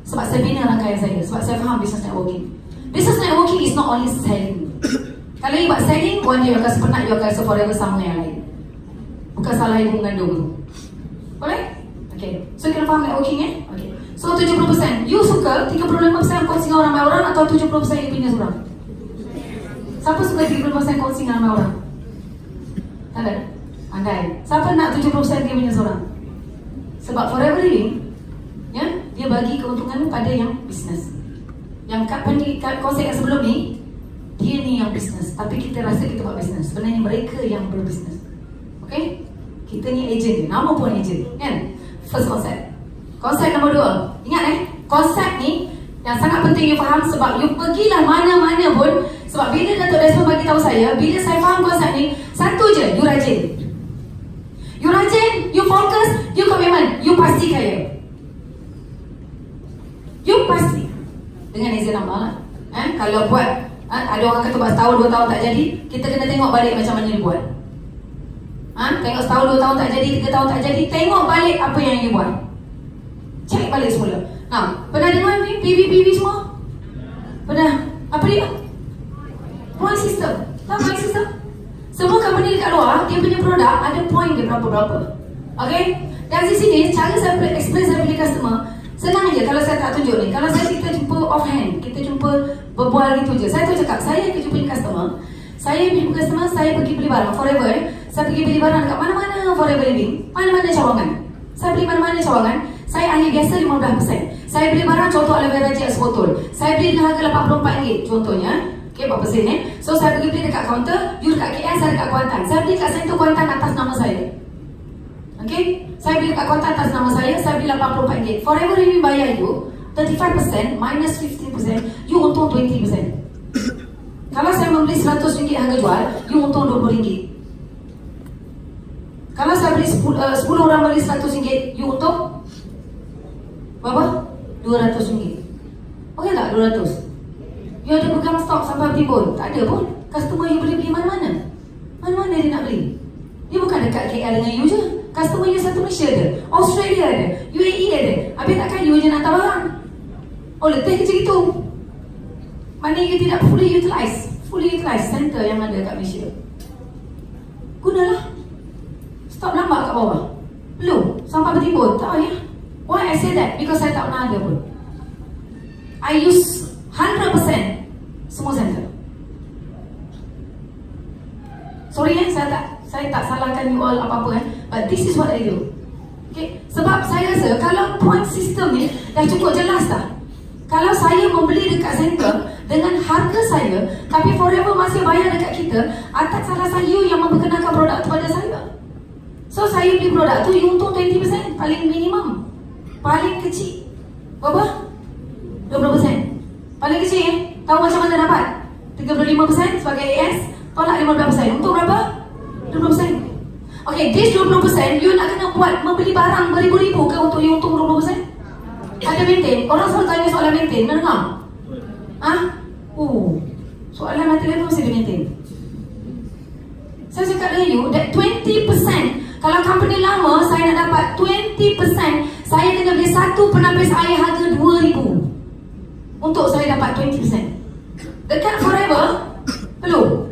Sebab saya bina rangkaian saya. Sebab saya faham business networking. Business networking is not only selling. Kalau you buat selling, one day you akan sepenat, you akan rasa Forever sama dengan yang lain. Bukan salah ibu mengandung tu. Boleh? Okay. So kena faham networking Okay. So 70%. You suka 35% kongsi dengan ramai orang atau 70% you punya seorang? Siapa suka 30% kongsi dengan ramai orang? Tak ada? Andai. Siapa nak 70% dia punya seorang? Sebab Forever Living, dia bagi keuntungan pada yang bisnes. Yang konsep yang sebelum ni, dia ni yang bisnes. Tapi kita rasa kita buat bisnes. Sebenarnya mereka yang berbisnes. Okay? Kita ni agent dia. Nama pun agent. Kan? First concept. Konsep nombor 2. Ingat konsep ni yang sangat penting you faham. Sebab you pergilah mana-mana pun. Sebab bila Dato' Desmond bagi tahu saya, bila saya faham konsep ni, satu je, you rajin. You rajin, you fokus, you komitmen, you pasti kaya. You pasti. Dengan izin Allah lah. Kalau buat, ada orang kata buat setahun, 2 tahun tak jadi, kita kena tengok balik macam mana dia buat. Tengok setahun, 2 tahun tak jadi, 3 tahun tak jadi, tengok balik apa yang you buat. Cek balik semula. Pernah dengar ni PV semua? Pernah? Apa dia? Point system. Tahu point system? Semua company dekat luar, dia punya produk ada point dia berapa-berapa. Okay? Dan di sini, cara saya explain saya pilih customer, senang je kalau saya tak tunjuk ni. Kalau kita jumpa offhand, kita jumpa berbual gitu je. Saya tu cakap, saya pergi jumpa customer, saya pergi beli barang Forever. Saya pergi beli barang dekat mana-mana Forever Living, mana-mana cawangan. Saya beli mana-mana cawangan. Saya ahli biasa 15%. Saya beli barang contoh aloe vera gel sebotol. Saya beli dengan harga RM84 contohnya. Okay, berapa sen So saya pergi beli dekat kaunter, you dekat KL, saya dekat Kuantan. Saya beli dekat Sentul Kuantan atas nama saya. Okay, saya beli dekat Kuantan atas nama saya beli RM84. Forever Living bayar you 35% minus 15%, you untung 20%. Kalau saya membeli RM100 harga jual, you untung RM20. Kalau saya beli 10 orang beli RM100, you untung berapa? RM200. Okey tak 200? You ada pegang stok sampai timbul? Tak ada pun. Customer you boleh beli mana-mana. Mana-mana dia nak beli. Dia bukan dekat KL dengan you je. Customer you satu Malaysia ada, Australia ada, UAE ada. Habis takkan you je nak hantar barang? Oh, letih macam itu. Mana you tidak fully utilize center yang ada kat Malaysia. Gunalah. Stop lambat kat bawah. Belum. Sampai bertimbul. Tak ya? Why I say that? Because saya tak pernah ada pun. I use 100% semua center. Sorry saya tak salahkan you all apa-apa but this is what I do. Okay? Sebab saya rasa kalau point system ni dah cukup jelas dah. Kalau saya membeli dekat center dengan harga saya, tapi Forever masih bayar dekat kita, atas salah saya yang memperkenalkan produk kepada saya. So saya beli produk tu, you untung 20%, paling minimum. Paling kecil berapa? 20%. Paling kecil tahu macam mana dapat? 35% sebagai AS, tolak 15%. Untung berapa? 20%. Okay, this 20% you nak kena buat membeli barang beribu-ribu ke untuk you untung 20%? Ada maintain? Orang selalu tanya soalan maintain, mana dengar? Soalan nanti lagi mesti di maintain. Saya cakap dengan you that 20%. Kalau company lama saya nak dapat 20%, saya kena beli satu penapis air harga 2,000 untuk saya dapat 20%. Dekat Forever perlu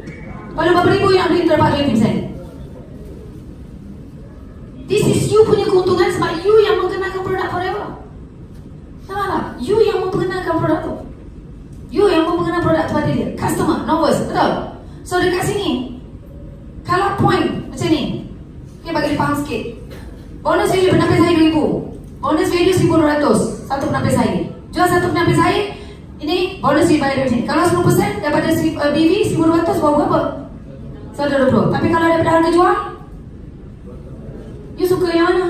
berapa ribu yang beli untuk dapat 20%. This is you punya keuntungan sebab you yang mengenalkan produk Forever. Nampak tak? You yang memperkenalkan produk tu. You yang memperkenalkan produk tu pada dia. Customer, novels, betul? So dekat sini, kalau point macam ni, okay, bagi dia faham sikit. Bonus value penapis air 2,000. Bonus value 1,200 satu penapis air. Jual satu penapis air, ini bonus dibayar macam ni. Kalau 10% daripada BV 1,200 bawa berapa? 120. Tapi kalau daripada harga jual, you suka yang mana?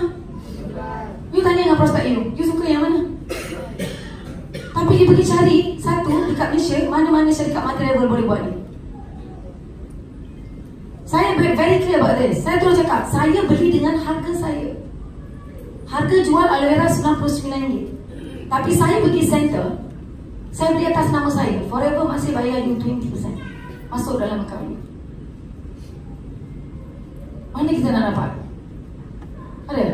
You tanya dengan prospek you suka yang mana? Tapi dia pergi cari satu dekat Malaysia, mana-mana syarikat multi-level boleh buat ni. Saya very clear about this. Saya terus cakap, saya beli dengan harga saya. Harga jual aloe vera RM99. Tapi saya pergi center, saya beli atas nama saya. Forever masih bayar you 20% masuk dalam account. Mana kita nak dapat? Ada?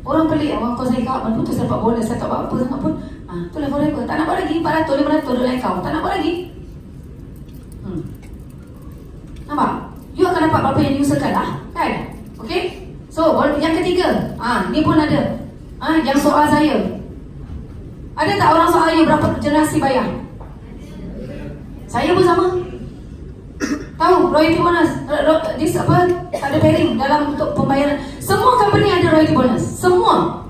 Orang pelik, orang kau saya kat mana pun tu saya dapat bonus. Saya tak buat apa sangat pun. Itulah Forever. Tak nak buat lagi 400, 500 dolar account. Tak nak buat lagi. Nampak? You akan dapat berapa yang you usahakan lah, kan? Okay? So, yang ketiga, ni pun ada. Yang soal saya. Ada tak orang soal you berapa generasi bayar? Saya pun sama. Tahu, royalty bonus. This apa? Ada pairing dalam untuk pembayaran. Semua company ada royalty bonus. Semua.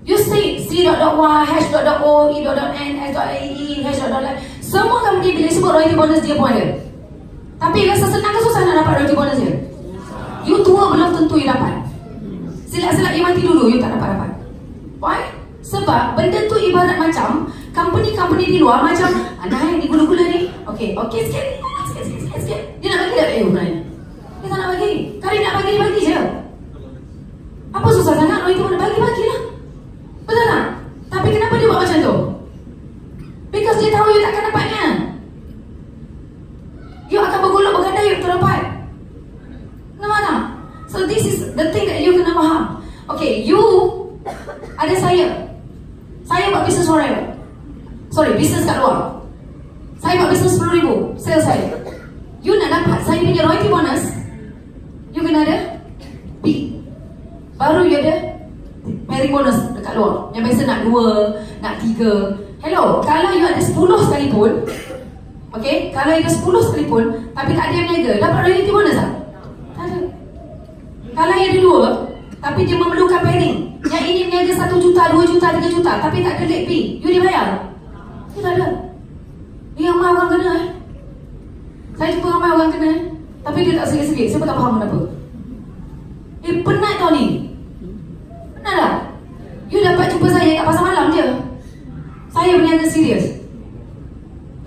You see C.Y, H.O, E.N, S.AE, H.L. Semua company bila sebut royalty bonus dia pun ada. Tapi rasa senang ke susah nak dapat royalty bonus dia? You tua belum tentu you dapat. Silap-silap you mati dulu, you tak dapat. Why? Sebab benda tu ibarat macam company-company di luar macam naik ni gula-gula ni. Okay sikit. Dia nak bagi tak you sebenarnya? Dia tak nak bagi. Kali nak bagi je. Apa susah sangat royalty bonus? Bagi-bagilah. Betul tak? Tapi kenapa dia buat macam tu? Because dia tahu you takkan dapatnya. You akan bergolak bergandai you terdapat. Nampak tak? So this is the thing that you kena faham. Okay, you ada saya buat bisnes Forever. Bisnes kat luar. Saya buat bisnes 10,000 sales saya. You nak dapat saya punya royalty bonus, you kena ada B. Baru you ada pairing bonus dekat luar. Yang biasa nak 2, nak 3. Hello, kalau you ada 10 sekalipun, okay, kalau you ada 10 sekalipun tapi tak ada yang niaga, dapat royalty bonus tak? Tak ada. Kalau you ada 2 tapi dia memerlukan pairing, yang ini niaga 1 juta, 2 juta, 3 juta tapi tak ada late fee, you dibayar? You tak ada. Ni ramai orang kena Saya jumpa ramai orang kena tapi dia tak sikit-sikit. Siapa tak faham kenapa? Penat tau ni. Penat tak? You dapat jumpa saya kat pasar malam je. Saya berniaga serius.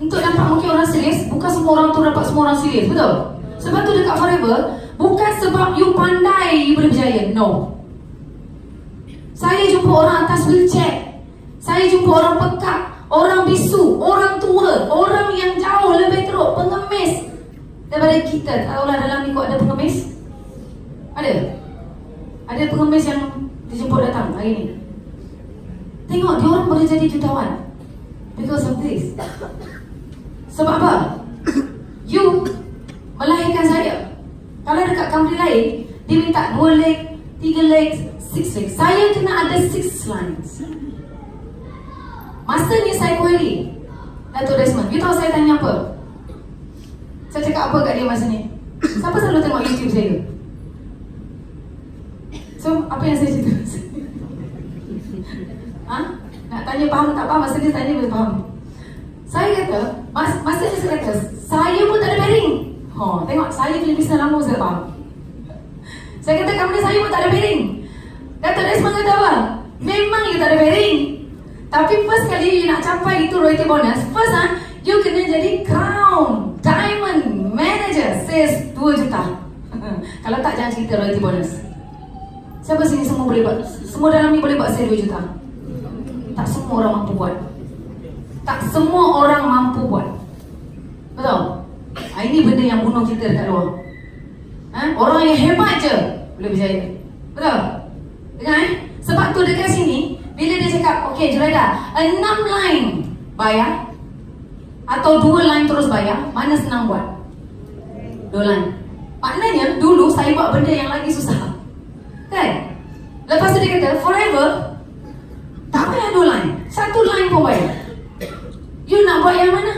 Untuk dapat mungkin orang serius, bukan semua orang tu dapat semua orang serius, betul? Sebab tu dekat Forever, bukan sebab you pandai you boleh berjaya, no. Saya jumpa orang atas wheelchair, saya jumpa orang pekak, orang bisu, orang tua, orang yang jauh lebih teruk, pengemis daripada kita. Tahulah dalam ni kau ada pengemis? Ada pengemis yang dijemput datang hari ni. Tengok, dia orang boleh jadi jutawan because of this. Sebab apa? You melahirkan saya. Kalau dekat company lain, dia minta 2 leg, 3 legs, 6 legs. Saya kena ada 6 lines. Masa ni saya query Dato' Desmond, you tahu saya tanya apa? Saya cakap apa kat dia masa ni? Siapa selalu tengok YouTube saya? So, apa yang saya cerita? Nak tanya faham tak faham? Masa dia tanya boleh faham. Saya kata, masa dia saya kata, saya pun tak ada pairing. Tengok, saya punya bisnes lama saya faham. Saya kata, company saya pun tak ada pairing. Dato' Desmond kata apa? Memang you tak ada pairing. Tapi first kali you nak capai itu royalty bonus, first you kena jadi crown, diamond, manager, sales 2 juta. Kalau tak, jangan cerita royalty bonus. Siapa sini semua boleh buat? Semua dalam ni boleh buat sales 2 juta? Tak semua orang mampu buat. Tak semua orang mampu buat. Betul? Ini benda yang bunuh kita dekat luar. Orang yang hebat je boleh percaya. Betul? Dengar Sebab tu dekat sini, bila dia cakap, okay Juraida, 6 line bayar atau 2 line terus bayar, mana senang buat? 2 line. Maknanya dulu saya buat benda yang lagi susah, kan? Lepas tu dia kata forever tak payah 2 line, 1 line pun bayar. You nak buat yang mana?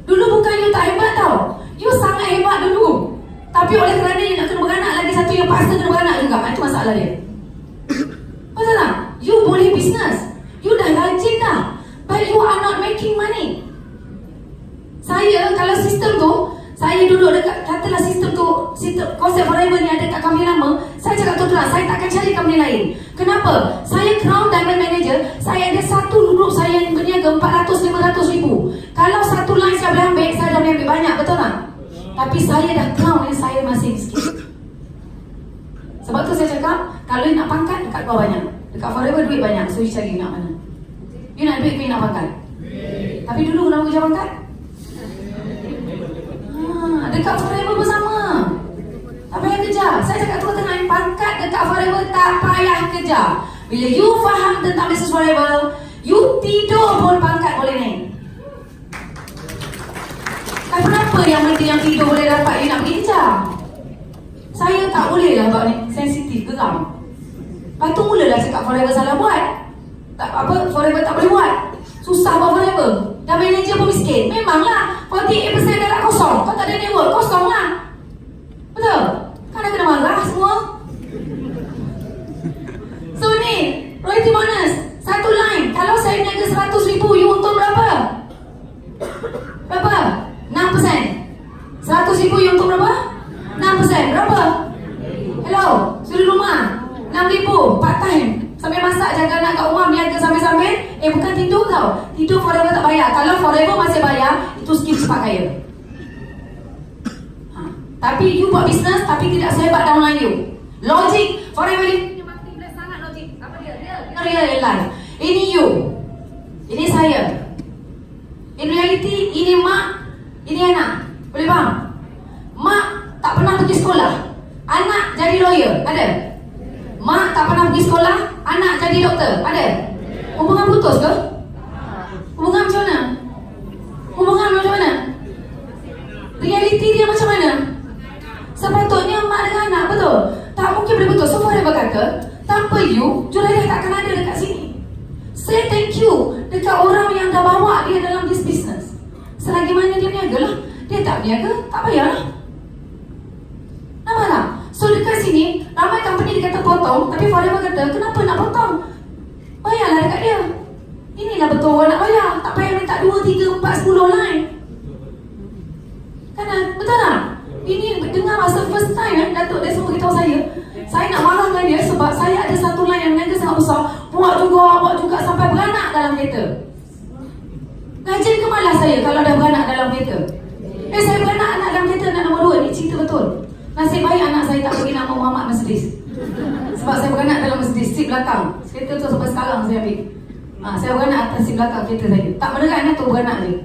Dulu bukan you tak hebat tau, you sangat hebat dulu. Tapi oleh kerana you nak kena beranak lagi satu, you paksa kena beranak juga. Itu masalah dia. Betul tak? You boleh bisnes, you dah rajin dah, but you are not making money. Saya kalau sistem tu, saya duduk dekat, katalah sistem tu, sistem konsep forever ni ada kat company lama, saya cakap tu terang, saya takkan cari company lain. Kenapa? Saya Crown Diamond Manager, saya ada satu grup saya yang berniaga 400-500 ribu. Kalau satu line saya boleh ambil, saya dah boleh ambil banyak, betul tak? Tapi saya dah Crown ni, saya masih miskin. Sebab tu saya cakap, kalau you nak pangkat, dekat bawah banyak. Dekat forever duit banyak, so you cari nak mana. You nak duit, you nak pangkat. Tapi dulu kenapa kerja pangkat? Dekat forever bersama, tak payah kejar. Saya cakap tu tengah pangkat dekat forever tak payah kejar. Bila you faham tentang business forever, you tidur pun pangkat boleh naik. Kenapa yang benda yang tidur boleh dapat, you nak pergi kejar? Saya tak boleh lah buat ni, sensitif, geram. Lepas tu mulalah cakap forever salah buat. Tak apa, forever tak boleh buat. Susah buat forever. Dan manager pun miskin. Memanglah 48% darah kosong. Kau tak ada network, kosong lah. Betul? Kan dah kena marah semua. So ni, royalty bonus 1 line. Kalau saya niaga 100 ribu, you untung berapa? Berapa? 6%. 100 ribu you untung berapa? 6%. Berapa? Hello, suri rumah 6 ribu, part time. Sambil masak, jaga anak kat rumah, niaga sambil-sambil. Bukan tidur tau. Tidur forever tak bayar. Kalau forever masih bayar, itu skill cepat kaya. Tapi you buat bisnes, tapi tidak sehebat downline you. Logik, forever ni marketing plan sangat logik. Apa dia? Real life. Ini you, ini saya. In reality, ini mak, ini anak. Boleh faham? Mak tak pernah pergi sekolah, anak jadi lawyer. Ada? Mak tak pernah pergi sekolah, anak jadi doktor. Ada? Hubungan putus ke? Hubungan macam mana? Hubungan macam mana? Realiti dia macam mana? Sepatutnya mak dengan anak, betul? Tak mungkin boleh betul. So forever kata, tanpa you, Juraida takkan ada dekat sini. Say thank you dekat orang yang dah bawa dia dalam this business. Selagi mana dia niaga lah. Dia tak niaga, tak payahlah. Nampak tak? So dekat sini, ramai company dia kata potong, tapi forever kata, kenapa nak potong? Bayarlah dekat dia. Inilah betul orang nak bayar. Tak payah minta 2, 3, 4, 10 line. Kan betul tak? Ini dengar masa first time Datuk dia semua beritahu saya nak marah dengan dia sebab saya ada satu line yang niaga sangat besar. Buat juga sampai beranak dalam kereta. Rajin ke malas saya kalau dah beranak dalam kereta? Saya beranak anak dalam kereta, anak nombor 2. Ni cerita betul. Nasib baik anak saya tak bagi nama Muhammad Mercedes. Sebab saya beranak dalam Mercedes, seat belakang. Kereta tu sampai sekarang saya ambil. Saya beranak atas seat belakang kereta saya. Tak menekan anak tu beranak je.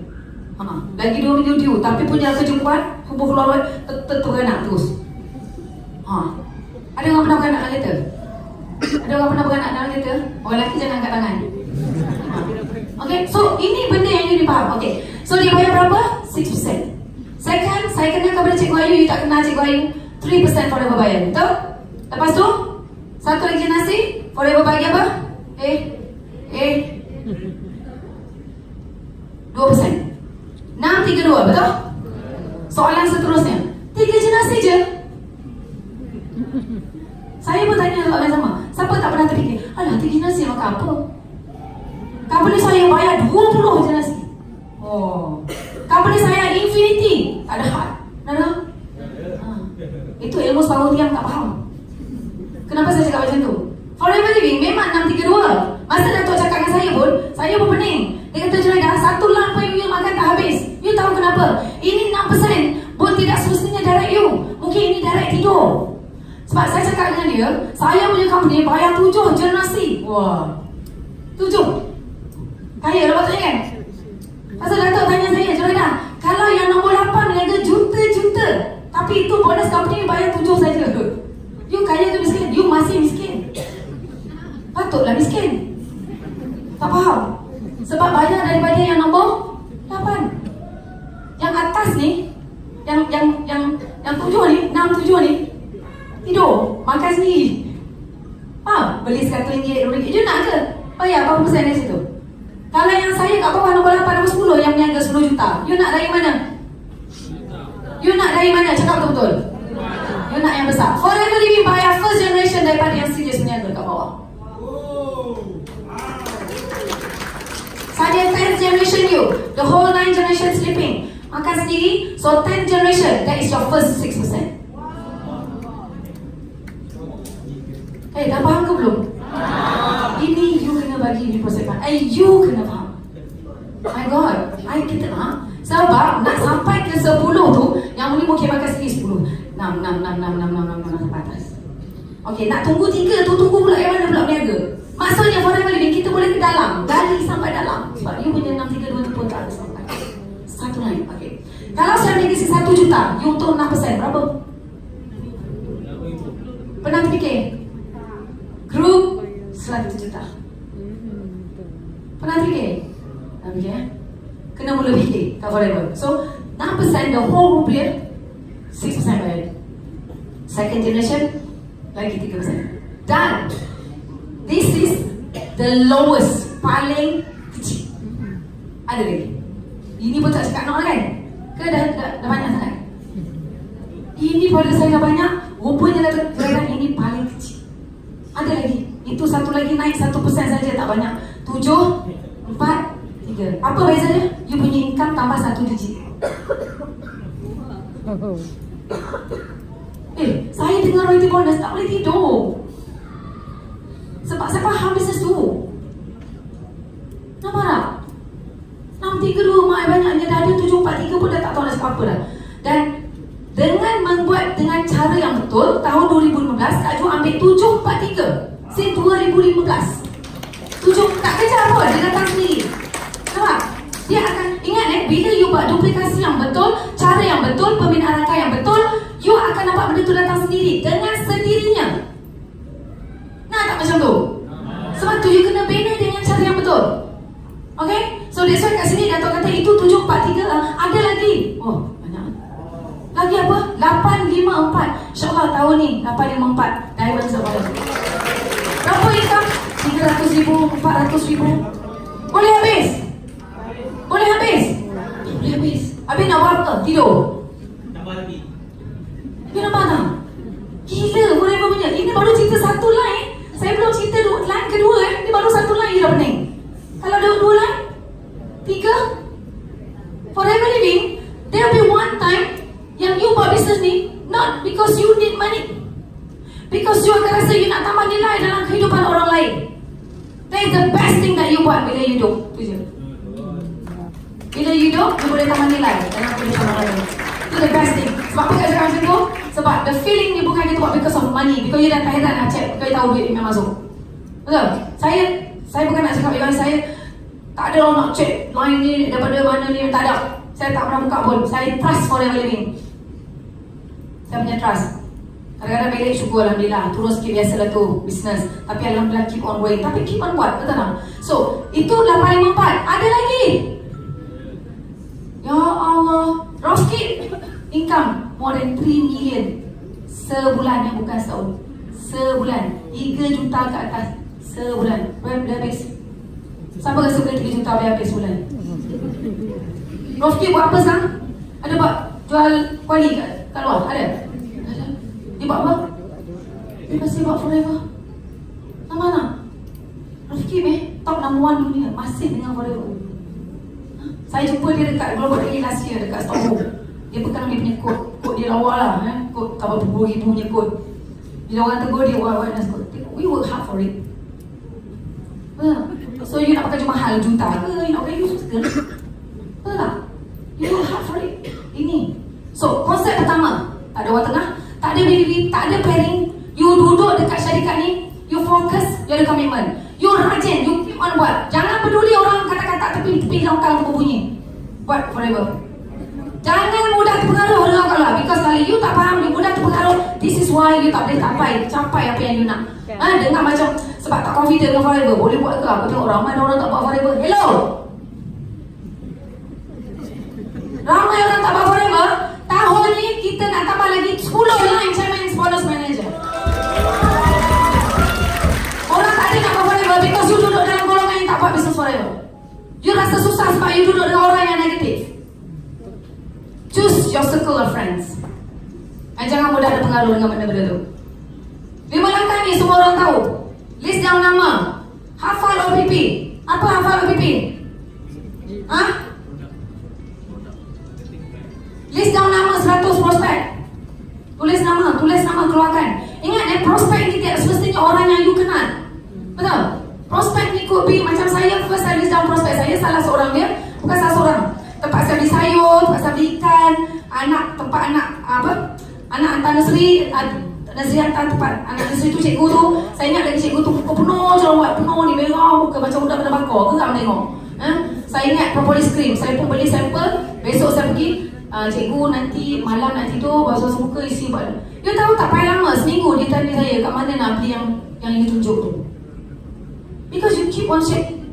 Lagi 2 minggu due, tapi punya kejupuan hubung keluar tetap beranak terus. Ada orang pernah beranak dalam kereta? Ada orang pernah beranak dalam kereta? Orang lelaki jangan angkat tangan. Okay, so ini benda yang you faham. Okay, so dia bayar berapa? 6%. Second, saya kenal kepada Cikgu Ayu, you tak kenal Cikgu Ayu, 3% forever bayar, betul? Lepas tu, satu lagi nasi, forever bagi apa? 2%. 632, betul? Soalan seterusnya, 3 jenasi je. Saya pun tanya soalan sama. Siapa tak pernah terfikir, alah 3 jenasi makan apa? Company saya bayar 20 jenasi. Company saya infinity, tak ada had. Ada? Itu ilmu separuh tiang tak faham. Kenapa saya cakap macam tu? Forever Living memang 632. Masa Datuk cakap dengan saya pun pening. Dia kata, Juraida, satu lampu yang you makan tak habis. You tahu kenapa? Ini 6% pun tidak semestinya direct you. Mungkin ini direct tidur. Sebab saya cakap dengan dia, saya punya company bayar 7 je nasi. Wah, 7. Kaya lah patutnya kan? Pasal Datuk tanya saya, Juraida, kalau yang nombor 8 niaga juta Tapi itu bonus company bayar 7 saja. You kaya ke miskin? You masih miskin. Patutlah miskin. Tak faham? Sebab banyak daripada yang nombor 8. Yang atas ni, yang 7 ni, 6, 7 ni, tidur, makan sendiri. Beli RM100, RM2. Dia nak ke? Bayar berapa persen dari situ? Kalau yang saya kat bawah nombor 8, nombor 10 yang berniaga 10 juta, you nak dari mana? You nak dari mana? Cakap betul-betul. You nak yang besar. Forever Living bayar first generation daripada yang serius berniaga kat bawah. Saya 10th generation you. The whole 9 generation sleeping. Makan sendiri. So 10th generation, that is your first 6%. Dah faham ke belum? Ini you kena bagi di persekan. You kena faham. My God, kita nak. Sebab nak sampai ke 10 tu, yang ni mungkin makan sendiri 10. 6 sampai atas. Okey, nak tunggu 3 tu, tunggu pula yang mana pula berniaga. Maksudnya forever living, kita boleh ke dalam. Gali sampai dalam. Sebab you punya 632 tu pun tak ada sampai. Satu lain, okey. Kalau saya negasi 1 juta, you untung 6%, berapa? Pernah fikir? Grup 100 juta. Pernah fikir? Tak fikir. Kena mula fikir. Tak forever. So 6% the whole rupiah, 6% bayar. Second generation lagi 3%. Dan this is the lowest, paling kecil. Ada lagi. Ini pun tak cakap nak kan? Ke dah banyak sangat? Ini pada saya dah banyak. Rupanya dah ini paling kecil. Ada lagi. Itu satu lagi naik 1% saja, tak banyak. 7, 4, 3. Apa bezanya? You punya income tambah 1 digit. Saya dengar royalty bonus tak boleh tidur. Sebab saya faham bisnes tu. Nampak tak? 632 mak banyaknya dah ada, 743 pun dah tak tahu nak cakap apa dah. Dan dengan membuat dengan cara yang betul, tahun 2015 Kak Ju ambil 743 since 2015. 7 tak kejar pun, dia datang sendiri. Nampak? Dia akan ingat bila you buat duplikasi yang betul, cara yang betul, pembinaan rangka yang betul, you akan nampak benda tu datang sendiri dengan sendirinya. Nah, tak macam tu. Sebab tu you kena bina dengan cara yang betul. Okay? So that's why kat sini Dato' kata itu 743 ada lagi. Oh, banyak. Lagi apa? 854. InsyaAllah tahun ni 854 Diamond Survival. Berapa income? 300,000, 400,000. Boleh habis? Boleh habis? Boleh habis. Habis nak buat apa? Tidur? Tambah lagi. You nampak tak? Gila, boleh apa punya? Ini baru cerita satu line. Saya belum cerita line kedua Ini baru satu line you dah pening. Kalau ada 2 line, 3, forever living, there will be one time yang you buat business ni not because you need money, because you akan rasa you nak tambah nilai dalam kehidupan orang lain. That is the best thing that you buat bila you hidup. Itu je. Bila you hidup, you boleh tambah nilai dalam kehidupan orang lain. Itu the best thing. Sebab apa kat cakap macam tu? Sebab the feeling ni bukan kita buat because of money, because you dah tak heran nak check, because you tahu duit memang masuk. Betul? Saya bukan nak cakap yang saya tak ada orang nak check line ni daripada mana ni, tak ada. Saya tak pernah buka pun. Saya trust forever living. Saya punya trust. Kadang-kadang balik syukur Alhamdulillah, turun sikit biasalah tu business. Tapi Alhamdulillah keep on going. Tapi keep on buat, betul tak? So, itu 854. Ada lagi. Ya Allah. Roskit income more than 3 million sebulan, yang bukan setahun. Sebulan 3 juta ke atas sebulan. Dah habis. Siapa rasa boleh 3 juta habis sebulan? Roskit buat apa sekarang? Ada buat jual kuali kat luar? Ada? Dia buat apa? Dia masih buat forever. Nama mana? Roskit top number 1 dunia, masih dengan forever. Saya jumpa dia dekat Global Daily last year, dekat Stockholm. Dia pegang dia punya kod dia lawa lah, kod tak berapa puluh ribu punya kod. Bila orang tegur dia, why nak kod? We work hard for it. So you nak pakai cuma mahal juta ke? You nak pakai you suka? Betul tak? You work hard for it. Ini. So konsep pertama, tak ada orang tengah, tak ada baby, tak ada pairing. You duduk dekat syarikat ni, you fokus, you ada komitmen. You rajin, you keep on buat. Jangan peduli orang kata-kata tepi longkang tu berbunyi. Buat forever. Jangan mudah terpengaruh dengan kau lah. Because kalau you tak faham, you mudah terpengaruh. This is why you tak boleh capai apa yang you nak. Dengar macam sebab tak confident dengan forever. Boleh buat ke? Aku tengok ramai orang tak buat forever. Hello. Ramai orang tak buat forever. Tahun ni kita nak tambah lagi 10 line chairman bonus manager. Orang tak ada nak buat forever because you duduk dalam golongan yang tak buat business forever. You rasa susah sebab you duduk dengan orang yang negatif. Choose your circle of friends. Jangan mudah terpengaruh dengan benda-benda tu. 5 langkah ni semua orang tahu. List down nama. Hafal OPP. Apa hafal OPP? List down nama 100 prospek. Tulis nama, keluarkan. Ingat prospek ni tidak semestinya orang yang you kenal. Betul? Prospek ni could be macam saya, first I list down prospek. Saya salah seorang dia, bukan salah seorang. Tempat saya beli sayur, tempat saya beli ikan, tempat anak hantar nursery, hantar tempat anak nursery tu cikgu tu. Saya ingat lagi cikgu tu pukul penuh jerawat, penuh ni merah muka macam budak kena bakar. Geram tengok. Saya ingat propolis cream, saya pun beli sampel. Besok saya pergi, cikgu nanti malam nak tidur basuh muka isi buat. You tahu tak payah lama, seminggu dia tanya saya kat mana nak beli yang you tunjuk tu. Because you keep on checking.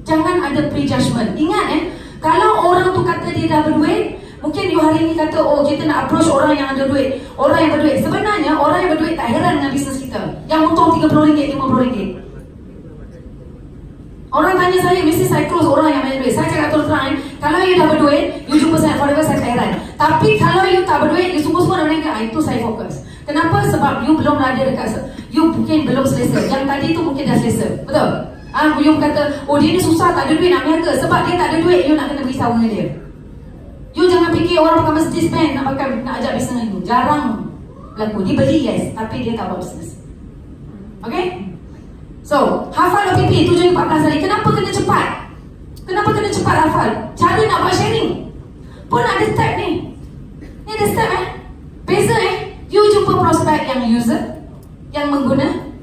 Jangan ada prejudgment. Ingat kalau orang tu kata dia dah berduit, mungkin you hari ni kata, oh kita nak approach orang yang ada duit, orang yang berduit. Sebenarnya orang yang berduit tak heran dengan bisnes kita yang untung RM30, RM50. Orang tanya saya, mesti saya close orang yang banyak duit. Saya cakap terus terang, kalau you dah berduit, you jumpa saya forever, saya tak heran. Tapi kalau you tak berduit, you semua dah meninggal, itu saya fokus. Kenapa? Sebab you belum ada dekat, you mungkin belum selesa. Yang tadi tu mungkin dah selesa. Betul? You kata, oh dia ni susah, tak ada duit nak berniaga. Sebab dia tak ada duit, you nak kena beritahu dengan dia. You jangan fikir orang pakai Mercedes Benz nak ajak bisnes dengan you. Jarang berlaku. Dia beli yes, tapi dia tak buat bisnes. Okay? So, hafal OPP 7-14 hari. Kenapa kena cepat? Kenapa kena cepat hafal? Cara nak buat sharing pun ada step ni. Ni ada step Beza you jumpa prospek yang user, yang mengguna.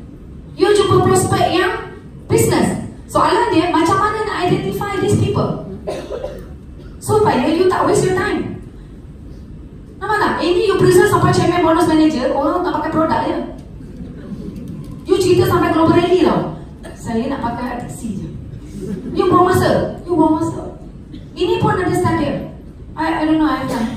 You jumpa prospek yang business. Soalan dia, macam mana nak identify these people supaya you tak waste your time. Nampak tak? Ini you present sampai chairman bonus manager, orang tak pakai produk je. You cerita sampai global rally tau. Saya nak pakai taksi je. You buang masa. Ini pun ada step dia. I don't know, I have done.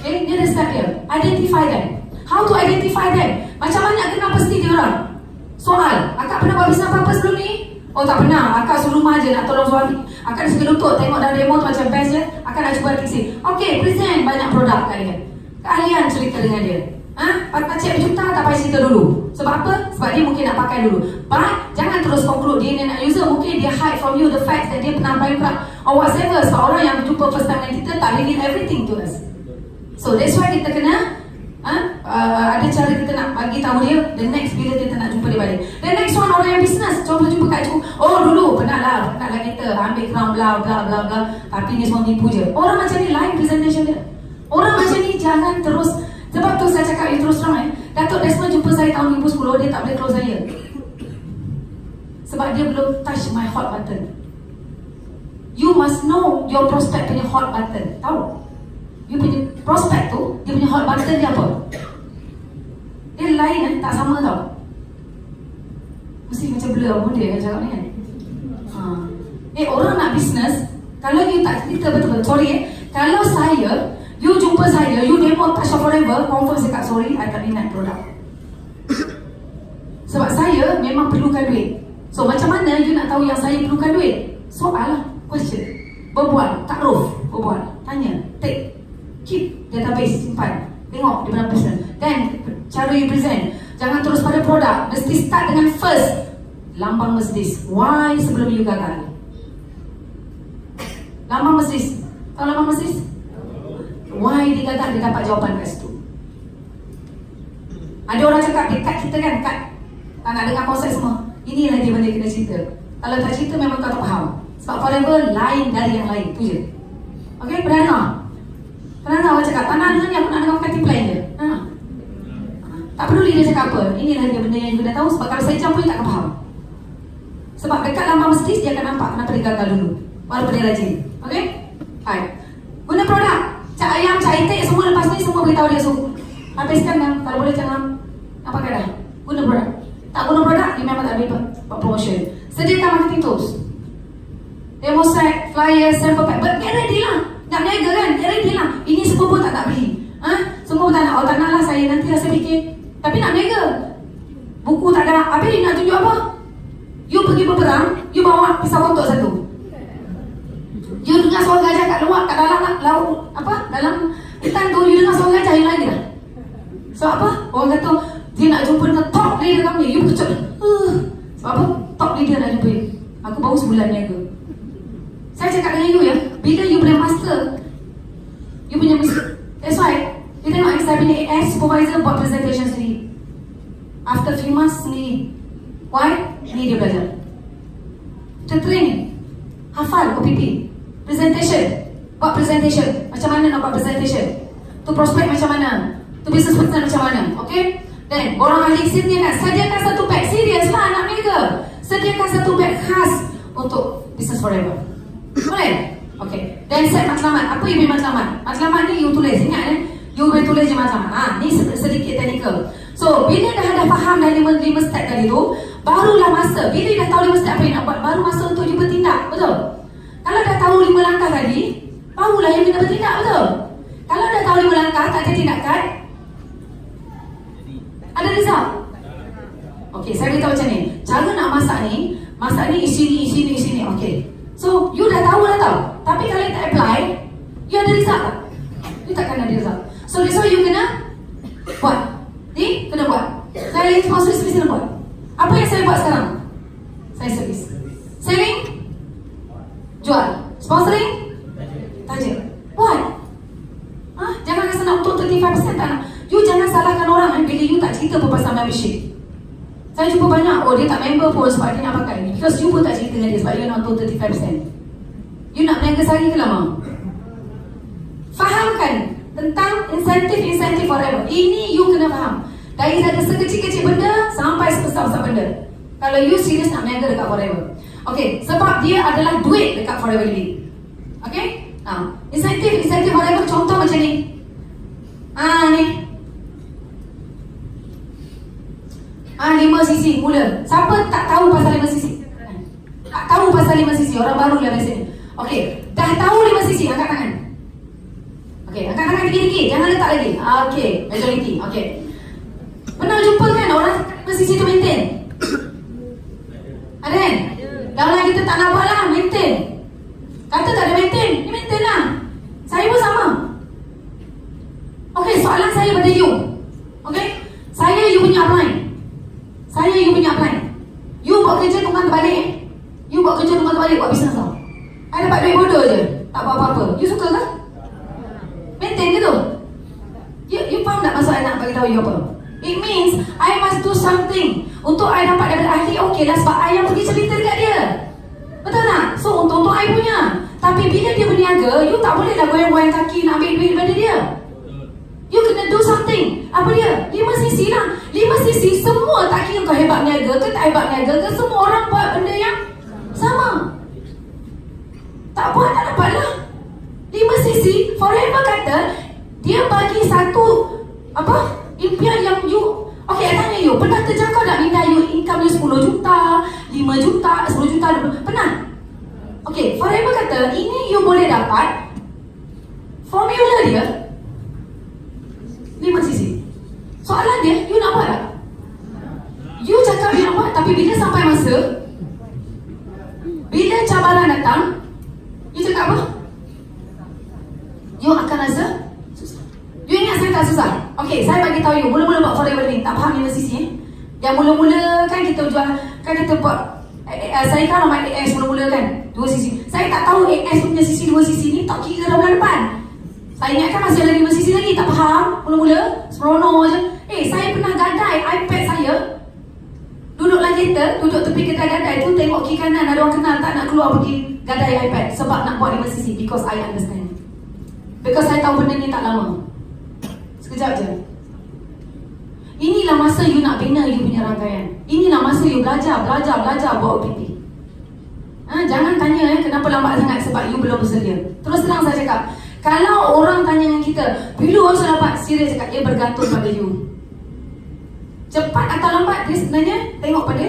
Dia ada step dia. Identify them. How to identify them? Macam mana kenal pasti dia orang? Soal, akak pernah buat bisnes apa sebelum ni? Oh tak pernah, akak suruh rumah je nak tolong suami. Akak dah segi lutut, tengok dah demo tu macam best je. Akak nak cuba fixing. Okay, present banyak produk kat dia. Keahlian cerita dengan dia. Pakai cek berjuta tak payah cerita dulu. Sebab apa? Sebab dia mungkin nak pakai dulu. But jangan terus conclude dia nak user. Mungkin dia hide from you the fact that dia pernah bankrupt or whatever. Sebab orang yang jumpa first time dengan kita tak reveal everything to us. So that's why kita kena ada cara kita nak bagi tahu dia the next bila kita nak jumpa dia balik. The next one orang yang business. Cuba jumpa kat cikgu. Oh dulu pernah lah kita ambil crown bla bla bla bla. Tapi ni semua tipu je. Orang macam ni live presentation dia. Orang macam ni jangan terus. Sebab tu saya cakap you terus terang Datuk Desmond jumpa saya tahun 2010, dia tak boleh close saya. Sebab dia belum touch my hot button. You must know your prospect punya hot button. Tahu? You punya prospect tu, dia punya hot button dia apa? Dia lain tak sama tau. Mesti macam blur pun dia kan cakap ni kan. Orang nak bisnes, kalau you tak cerita betul-betul, sorry kalau saya you jumpa saya, you demo touch of forever, confirm cakap sorry, I tak minat produk. Sebab saya memang perlukan duit. So macam mana you nak tahu yang saya perlukan duit? Soal, question, berbual, takruf, berbual, tanya, take, keep database, simpan, tengok dia pernah present. Then cara you present, jangan terus pada produk, mesti start dengan first lambang Mercedes. Why sebelum you gagal? Lambang Mercedes, tahu lambang Mercedes? Why dia gagal, dia dapat jawapan kat situ. Ada orang cakap dekat kita kan, kat tak nak dengar konsep semua. Inilah dia benda kena cerita. Kalau tak cerita memang kau tak faham. Sebab forever lain dari yang lain, tu je. Okay, pernah dengar? Pernah dengar orang cakap, tak nak dengar ni, aku nak dengar pakai tip lain je. Tak peduli dia cakap apa. Inilah dia benda yang you dah tahu. Sebab kalau saya campur, you takkan faham. Sebab dekat lambang Mercedes, dia akan nampak kenapa dia gagal dulu, walaupun dia rajin. Okay? Baik. Guna produk. tahu dia suruh habiskan kan, kalau boleh jangan apa kata guna produk. Tak guna produk, dia memang tak boleh buat promotion. Sediakan marketing tools, demo set, flyer, sample pack. Get ready lah. Nak berniaga kan? Get ready lah. Ini semua pun tak nak beli. Semua pun tak nak. Oh tak nak lah saya, nanti lah saya fikir. Tapi nak berniaga. Buku tak ada. Habis nak tunjuk apa? You pergi berperang, you bawa pisau untuk satu. You dengar suara gajah kat luar, kat dalam laut, apa? Dalam hutan tu, you dengar suara gajah, you lari dah. So apa? Orang kata, dia nak jumpa dengan top leader kami. You kecil. Sebab apa? Top leader nak jumpa. Aku baru sebulan niaga. Saya cakap dengan you ya, bila you boleh master, you punya mistake. That's why, you tengok saya punya AS supervisor buat presentation sendiri. After 3 months sendiri. Why? Ni dia belajar. Kita training. Hafal OPP. Presentation. Buat presentation. Macam mana nak buat presentation? Tu prospect macam mana? Tu business partner macam mana? Okay? Then, orang ahli sediakan satu bag. Serius lah nak berniaga. Sediakan satu bag khas untuk business forever. Boleh? Okay. Then set matlamat. Apa you punya matlamat? Matlamat ni you tulis. Ingat you boleh tulis je matlamat. Ni sedikit technical. So, bila dah faham dah 5 step tadi tu, barulah masa. Bila dah tahu 5 step apa yang nak buat, baru masa untuk you bertindak. Betul? Kalau dah tahu 5 langkah tadi, barulah you kena bertindak. Betul? Kalau dah tahu 5 langkah, tak ada tindakan, ada result? Okay, saya beritahu macam ni. Cara nak masak ni isi ni. Okay. So, you dah tahu dah tahu. Tapi kalau you tak apply, you ada result tak? You takkan ada result. So, that's why you kena buat. Kena buat. Saya sponsor service kena buat. Apa yang saya buat sekarang? Saya servis. Selling? Jual. Sponsoring? Tajir. Buat. Jangan rasa nak untung 35% tak nak. You jangan salahkan orang bila you tak cerita pun pasal membership. Saya jumpa banyak, dia tak member pun sebab dia nak pakai. Because you pun tak cerita dengan dia sebab you nak untung 35%. You nak berniaga sehari ke lama? Fahamkan tentang insentif forever. Ini you kena faham. Dari sekecil-kecil benda sampai sebesar-besar benda. Kalau you serius nak berniaga dekat forever. Okay, sebab dia adalah duit dekat forever living. Okay? Insentif forever contoh macam ni. Ni 5cc mula. Siapa tak tahu pasal 5cc? Tak tahu pasal 5cc, orang baru lah biasanya. Okay, dah tahu 5cc, angkat tangan. Okay, angkat tangan tinggi-tinggi, jangan letak lagi. Okay, majority. Okay. Pernah jumpa kan orang 5cc tu maintain? Ada kan? Kalau lah kita tak nak buat lah, maintain. Kata tak ada maintain, ni maintain lah. Saya pun sama. Okay, soalan saya pada you. Okay, saya you punya upline. You buat kerja tunggang terbalik. You buat kerja tunggang terbalik, buat bisnes tau. I dapat duit bodoh je, tak buat apa-apa. You suka ke? Maintain ke tu? You faham tak maksud I nak bagi tahu you apa? It means I must do something untuk I dapat daripada ahli. Okay lah, sebab I yang pergi cerita dekat dia. Betul tak? So untuk I punya. Tapi bila dia berniaga, you tak boleh lah goyang-goyang kaki nak ambil duit daripada dia. You kena do something. Apa dia? 5cc lah. 5cc semua tak kira kau hebat niaga ke tak hebat niaga ke, semua orang buat benda yang sama. Tak buat tak dapat lah. 5cc forever kata dia bagi satu impian yang you. Okay, I tanya you, pernah terjangkau tak minta you income you 10 juta, 5 juta, 10 juta, 20? Pernah? Okay, forever kata ini you boleh dapat. Formula dia 5cc. Soalan dia, you nak buat tak? You cakap you nak buat, tapi bila sampai masa, bila cabaran datang, you cakap apa? You akan rasa susah. You ingat saya tak susah? Okay, saya bagi tahu you, mula-mula buat forever ni, tak faham 5cc Yang mula-mula kan kita jual, kan kita buat saya kan nama AS mula-mula kan 2cc. Saya tak tahu AS punya cc 2cc ni tak kira dah bulan depan. Saya ingatkan masih ada 5cc lagi, tak faham. Mula-mula, seronok je. Saya pernah gadai iPad saya. Duduk dalam kereta, duduk tepi kedai gadai tu, tengok kiri kanan ada orang kenal, tak nak keluar pergi gadai iPad sebab nak buat 5cc. Because I understand. Because saya tahu benda ni tak lama. Sekejap je. Inilah masa you nak bina you punya rangkaian. Inilah masa you belajar buat OPP. Jangan tanya kenapa lambat sangat sebab you belum bersedia. Terus terang saya cakap, Kalau orang tanya dengan kita, bila orang dapat, serius cakap, dia bergantung pada you. Cepat atau lambat, dia sebenarnya tengok pada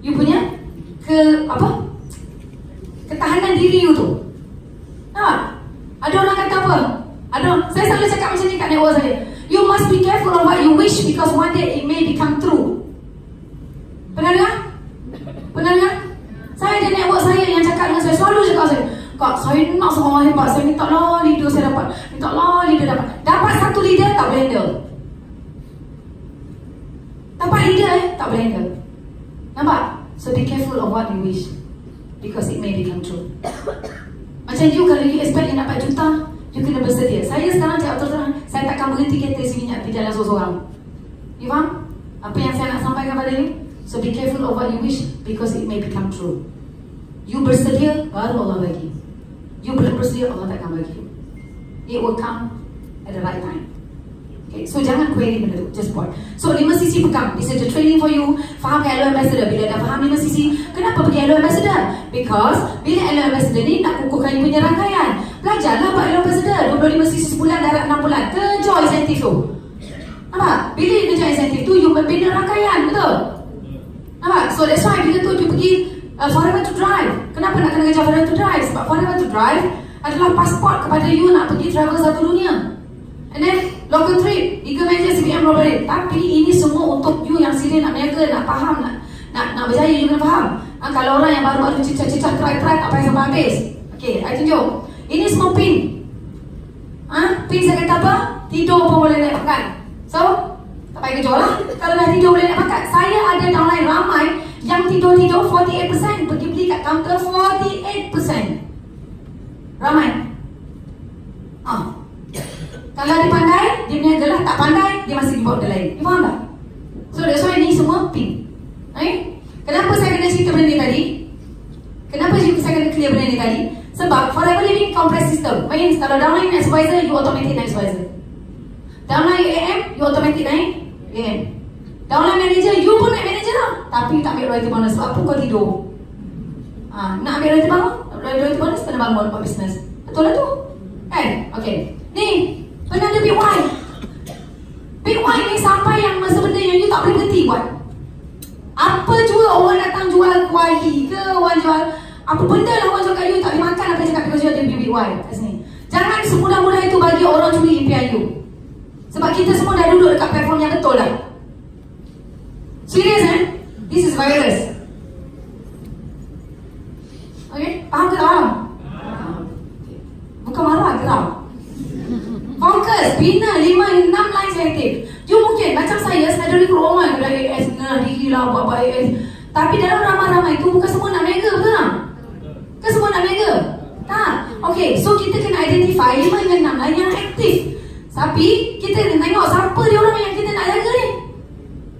you punya ketahanan diri you tu. Ada orang kata apa? Saya selalu cakap macam ni kat network saya. You must be careful of what you wish because one day it may become true. Pernah dengar? Pernah dengar? Saya ada network saya yang cakap dengan saya, selalu cakap saya, Kak, saya nak semua orang hebat, saya minta lah leader saya dapat, minta lah leader dapat. Dapat satu leader, tak boleh handle. Dapat leader tak boleh handle. Nampak? So be careful of what you wish because it may become true. Macam you, kalau you expect you dapat juta, you kena bersedia. Saya sekarang cakap terus-terang, saya takkan berhenti kereta minyak di jalan seorang-seorang. You faham? Apa yang saya nak sampaikan pada you? So be careful of what you wish because it may become true. You bersedia, baru Allah bagi. You belum bersedia, Allah takkan bagi. It will come at the right time. Okay, so jangan query benda tu, just buat. So 5 sisi pegang. This is the training for you. Faham ke Hello Ambassador? Bila dah faham 5 sisi, kenapa pergi Hello Ambassador? Because bila Hello Ambassador ni nak kukuhkan you punya rangkaian. Belajarlah buat Hello Ambassador. 25 sisi sebulan, darat 6 bulan. Kejar insentif tu. Nampak? Bila you kejar insentif tu, you membina rangkaian, betul? Nampak? So that's why bila tu you pergi Forever to Drive. Kenapa nak kena kejar Forever to Drive? Sebab Forever to Drive adalah pasport kepada you nak pergi travel satu dunia. And then local trip, Eagle Major, CBM, Robert. Tapi ini semua untuk you yang serius nak berniaga, nak faham, nak berjaya, you kena faham. Kalau orang yang baru-baru cicah-cicah try, tak payah sampai habis. Okay, I tunjuk. Ini semua pin. Pin saya kata apa? Tidur pun boleh naik pangkat. So, tak payah kejar lah. Kalau dah tidur boleh naik pangkat. Saya ada downline ramai yang tidur 48%. Pergi beli kat counter 48%. Ramai. Kalau dia pandai, dia berniaga lah. Tak pandai, dia masih dibawa benda lain. You faham tak? So that's why ni semua pin. Okay? Kenapa saya kena cerita benda ni tadi? Kenapa saya kena clear benda ni tadi? Sebab Forever Living compressed system. Means kalau downline naik supervisor, you automatic naik supervisor. Downline AM, you automatic naik AM. Downline manager, you pun naik manager lah. Tapi tak ambil royalty bonus. Sebab apa kau tidur? Nak ambil royalty bonus, kena bangun buat business. Betul lah tu? Kan? Okay. Ni pernah ada big Y. Big Y ni sampai yang masa benda yang you tak boleh berhenti buat. Apa juga orang datang jual kuali ke, orang jual apa benda lah orang jual kat you, tak boleh makan apa cakap because you ada big Y kat sini. Jangan semudah-mudah itu bagi orang curi impian you. Sebab kita semua dah duduk dekat platform yang betul lah. Serius This is virus. Okay? Faham ke tak faham? Bukan marah, geram. Fokus, bina 5-6 line selektif. You mungkin macam saya ada recruit orang dah AS, nak diri lah buat AS. Tapi dalam ramai-ramai itu bukan semua nak mega, betul tak? Bukan semua nak mega. Tak? Okay, so kita kena identify 5-6 line yang aktif. Tapi kita kena tengok siapa dia orang yang kita nak jaga ni.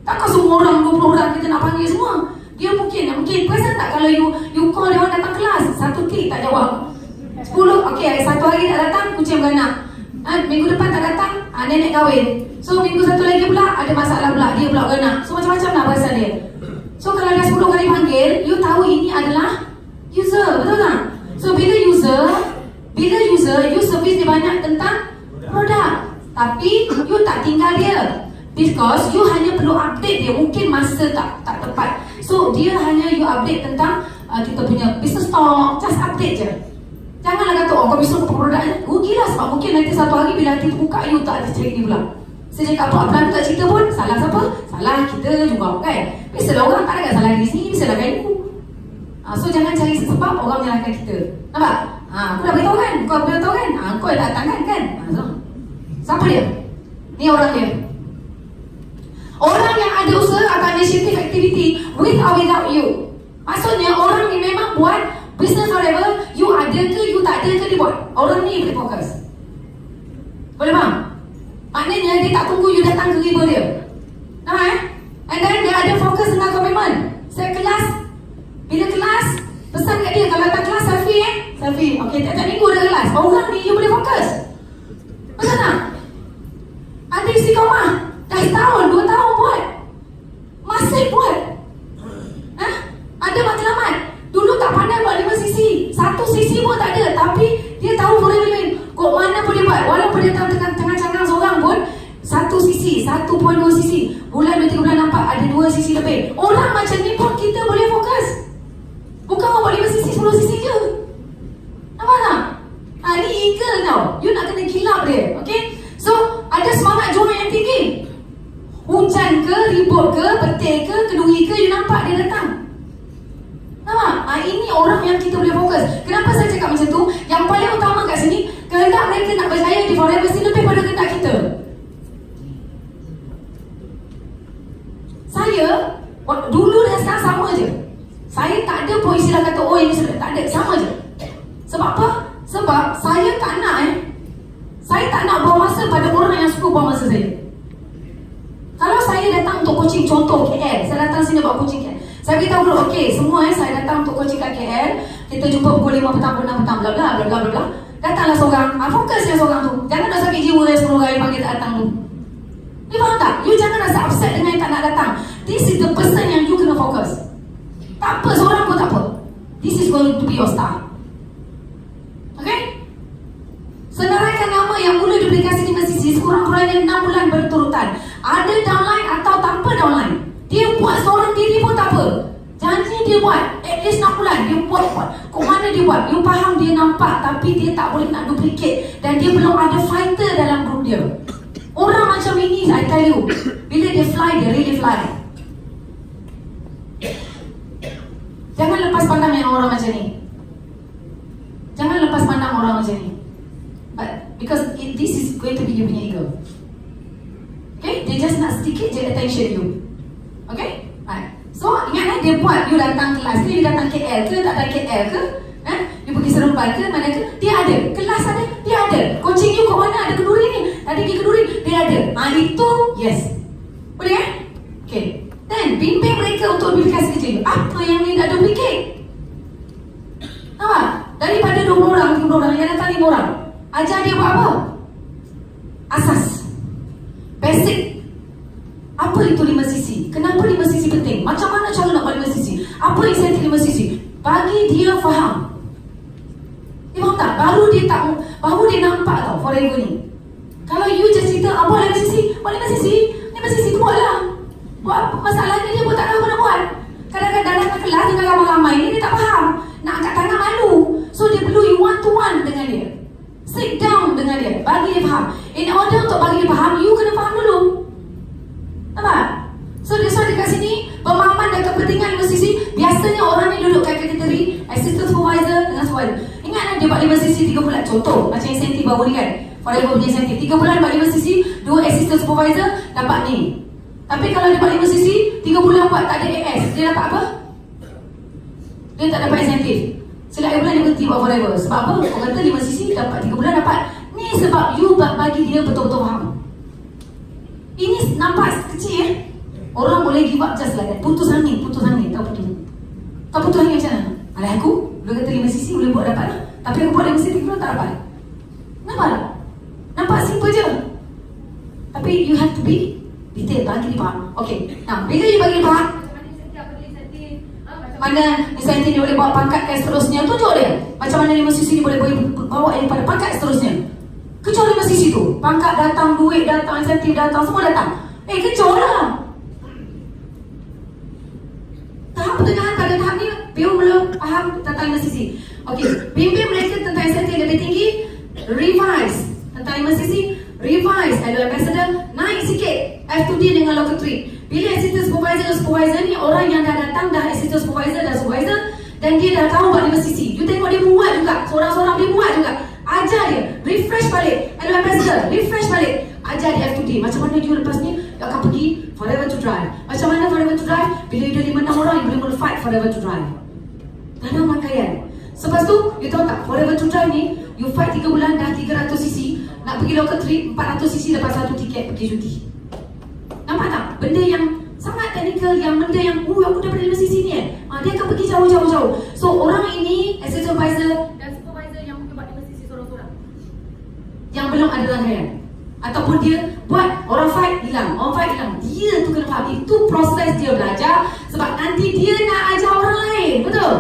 Takkan semua orang 20 orang kita nak panggil semua. Dia mungkin perasan tak kalau you call dia orang datang kelas, satu klik tak jawab. 10, okay, satu hari tak datang, kucing beranak. Minggu depan tak datang, nenek kahwin. So minggu satu lagi pula ada masalah pula, dia pula beranak. So macam-macam lah perasaan dia. So kalau dah 10 kali panggil, you tahu ini adalah user, betul tak? So bila user, you service dia banyak tentang produk. Tapi you tak tinggal dia. Because you hanya perlu update dia, mungkin masa tak tepat. So dia hanya you update tentang kita punya business talk, just update je. Janganlah kata, kau bisa buka produk je. Rugilah sebab mungkin nanti satu hari bila nanti buka, you tak ada cerita ni pula. Saya cakap apa tak cerita pun, salah siapa? Salah kita juga kan. Biasalah orang tak ada salah diri sendiri, biasalah kan you. So jangan cari sebab orang menyalahkan kita. Nampak? Aku dah beritahu kan? Kau beritahu kan? Kau dah datang kan? So, siapa dia? Ni orang dia. Orang yang ada usaha atau initiative activity with or without you. Maksudnya orang ni memang buat business whatever, you ada ke, you tak ada ke, dia buat. Orang ni boleh fokus. Boleh faham? Maknanya dia tak tunggu you datang ke riba dia. Nampak And then dia ada fokus dengan komitmen. Saya kelas, bila kelas, pesan kat dia, kalau datang kelas selfie selfie. Okay, tiap-tiap minggu ada kelas. Orang ni you boleh fokus. Betul tak? Nanti istiqamah, dah setahun, 2 tahun buat. Masih buat. Ada matlamat. Dulu tak pandai buat 5 sisi. 1 sisi pun tak ada. Tapi dia tahu boleh. Kok mana boleh nampak ada 2 sisi lebih. Orang macam ni pun kita boleh fokus. Bukan awak 5 sisi, 10 sisi je. Nampak tak? Ni eagle tau. You nak kena kilap dia. Okay? So, ada semangat juang yang tinggi. Hujan ke, ribut ke, petir ke, keduri ke, you nampak dia datang. Nampak? Ini orang yang kita boleh fokus. Kenapa saya cakap macam tu? Yang paling utama kat sini, kehendak mereka nak berjaya di Forever Sea lebih pada kehendak kita. Saya, dulu dan sekarang sama je. Saya tak ada pun istilah kata, oh ini sudah tak ada. Sama je. Sebab apa? Sebab saya tak nak saya tak nak buang masa pada orang yang suka buang masa saya. Kalau saya datang untuk coaching, contoh KL, saya datang sini buat coaching KL. Saya beritahu dulu, okey, semua saya datang untuk coaching kat KL. Kita jumpa pukul 5 petang, pukul 6 petang, bla bla bla bla bla. Datanglah seorang, fokus yang seorang tu. Jangan nak sakit jiwa yang 10 orang yang panggil tak datang tu. You faham tak? You jangan rasa upset dengan yang tak nak datang. This is the person yang you kena fokus. Tak apa, seorang pun tak apa. This is going to be your star. Okay? Senaraikan nama yang mula duplikasi di Mesisi sekurang-kurangnya 6 bulan berturutan. Ada downline atau tanpa downline. Dia buat seorang diri pun tak apa. Janji dia buat at least 6 bulan. Dia buat. Kok mana dia buat? You faham dia nampak tapi dia tak boleh nak duplicate. Dan dia belum ada fighter dalam grup dia. Orang macam ini, I tell you, bila dia fly, dia really fly. Jangan lepas pandang yang orang macam ni. Jangan lepas pandang orang macam ni. But because this is going to be you punya ego. Okay, dia just nak sedikit je attention you. Okay, right. So ingatlah dia buat you datang kelas ke, you datang KL ke, tak datang KL ke, you pergi Seremban ke, mana ke, dia ada. Kelas ada, dia ada. Coaching you kat mana, ada kenduri ni, ada pergi kenduri, dia ada. Itu yes. Boleh kan? Okay. Then bimbing mereka untuk duplikasi kerja you. Apa yang ni nak duplicate? Nampak? Daripada 20 orang, 30 orang, yang datang 5 orang, ajar dia buat apa? Asas basic. Apa itu 5 sisi? Kenapa 5 sisi penting? Macam mana cara nak buat 5 sisi? Apa insentif 5 sisi? Bagi dia faham. Dia faham tak? Baru dia nampak tau Forever ni. Kalau you just cerita, buat 5 sisi, buat 5 sisi, 5 sisi tu buatlah. Buat apa? Masalahnya dia pun tak tahu apa nak buat. Kadang-kadang dalam kelas dengan ramai-ramai ni dia tak faham. Nak angkat tangan malu. So dia perlu you one to one dengan dia. Sit down dengan dia, bagi dia faham. In order untuk bagi dia faham, you kena faham dulu. Nampak? So that's why dekat sini, pemahaman dan kepentingan 5 sisi. Biasanya orang ni duduk kat kategori assistant supervisor dengan supervisor. Ingatlah dia buat 5 sisi 3 bulan. Contoh, macam insentif baru ni kan, Forever punya insentif 3 bulan buat 5 sisi, 2 assistant supervisor dapat ni. Tapi kalau dia buat 5 sisi 3 bulan buat tak ada AS, dia dapat apa? Dia tak dapat insentif. Selagi bulan dia berhenti buat Forever. Sebab apa? Orang kata 5 sisi dapat 3 bulan dapat. Ni sebab you bagi dia betul-betul faham. Ini nampak kecil Orang boleh give up just like that. Putus angin. Tahu putus angin macam mana? Alah aku, dia kata 5 sisi boleh buat dapat lah. Tapi aku buat 5 sisi 3 bulan tak dapat. Nampak tak? Nampak simple je. Tapi you have to be detail, bagi dia faham. Okay, nah, bila you bagi dia faham, mana insentif dia boleh bawa pangkat ke seterusnya, tunjuk dia. Macam mana 5 sisi dia boleh bawa daripada pangkat seterusnya. Kecuali 5 sisi tu, pangkat datang, duit datang, insentif datang, semua datang. Kecoh lah. Tahap pertengahan pada tahap ni, you belum faham tentang 5 sisi. Okey, bimbing mereka tentang insentif lebih tinggi. Revise tentang 5 sisi. Revise Hello Ambassador, naik sikit F2D dengan local 3. Bila assistant supervisor ni orang yang dah datang, dah assistant supervisor, dah supervisor, dan dia dah tahu buat 5 sisi. You tengok dia buat juga, seorang-seorang dia buat juga. Ajar dia, refresh balik. Hello Ambassador, refresh balik. Ajar dia F2D. Macam mana you lepas ni you akan pergi Forever to Drive. Macam mana Forever to Drive? Bila you dah 5-6 orang, you boleh fight Forever to Drive. Tanam rangkaian. Lepas tu, you tahu tak, Forever to Drive ni, you fight 3 bulan dah 300 cc. Nak pergi local trip, 400 cc dapat 1 tiket pergi cuti. Nampak tak? Benda yang sangat teknikal, yang benda yang aku dapat 5 cc ni dia akan pergi jauh-jauh. So orang ini assistant supervisor dan supervisor yang mungkin buat 5 cc sorang-sorang, yang belum ada rangkaian, ataupun dia buat orang fight hilang, dia tu kena faham. Itu proses dia belajar. Sebab nanti dia nak ajar orang lain. Betul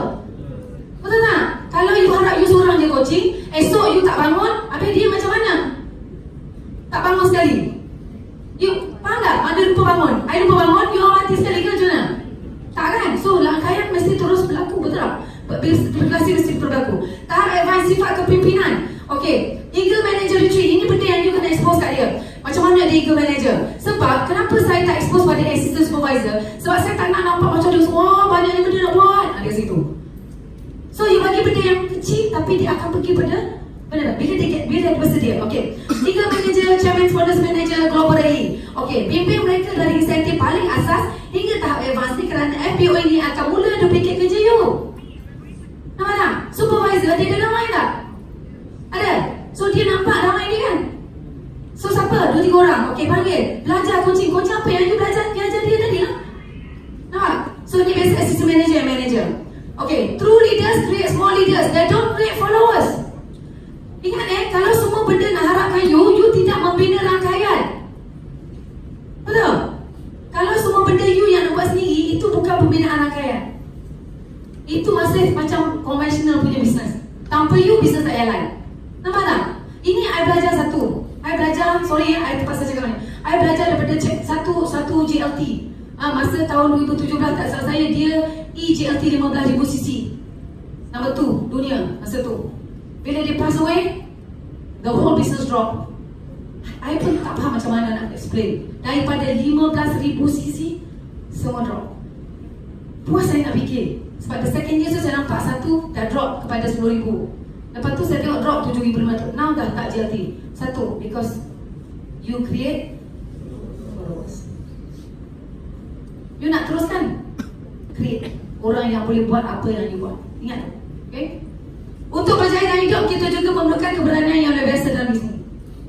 tak? Kalau you harap you seorang je coaching, esok you tak bangun, habis dia macam mana? Tak bangun sekali. You faham tak? Ada lupa bangun, you orang mati sifat kepimpinan. Okay, Eagle Manager Retreat, ini benda yang you kena expose kat dia. Macam mana dia Eagle Manager? Sebab kenapa saya tak expose pada assistant supervisor? Sebab saya tak nak nampak macam dia, wah banyak benda nak buat. Ada situ. So you bagi benda yang kecil, tapi dia akan pergi pada benda bila dia bersedia. Okay, Eagle Manager, Chairman's Bonus Manager, Global Rally. Okay, bimbing mereka dari insentif paling asas hingga tahap advance ni, kerana FPO ini akan mula duplicate kerja you. Nampak tak? Supervisor dia ada ramai tak? Ada. So dia nampak ramai ni kan? So siapa? 2-3 orang. Okay, panggil. Belajar coaching. Coaching apa yang you belajar dia tadi lah. Nampak? So ni biasa assistant manager and manager. Okay, true leaders create small leaders. They don't create followers. Ingat kalau semua benda nak harapkan you tidak membina rangkaian. Betul? Kalau semua benda you yang nak buat sendiri, itu bukan pembinaan rangkaian. Itu masih macam konvensional punya bisnes. Tanpa you, bisnes tak jalan. Nampak tak? Ini I belajar satu. I belajar, sorry I terpaksa cakap ni. I belajar daripada satu GLT. Masa tahun 2017 tak salah saya, dia EGLT 15,000 cc. Number 2 dunia masa tu. Bila dia pass away, the whole business drop. I pun tak faham macam mana nak explain. Daripada 15,000 cc, semua drop. Puas saya nak fikir. Sebab the second year saya nampak satu dah drop kepada 10,000. Lepas tu saya tengok drop 7,500. Now dah tak JLT. Satu, because you create followers. You nak teruskan, create orang yang boleh buat apa yang you buat. Ingat, okay? Untuk berjaya dalam hidup, kita juga memerlukan keberanian yang luar biasa dalam bisnes.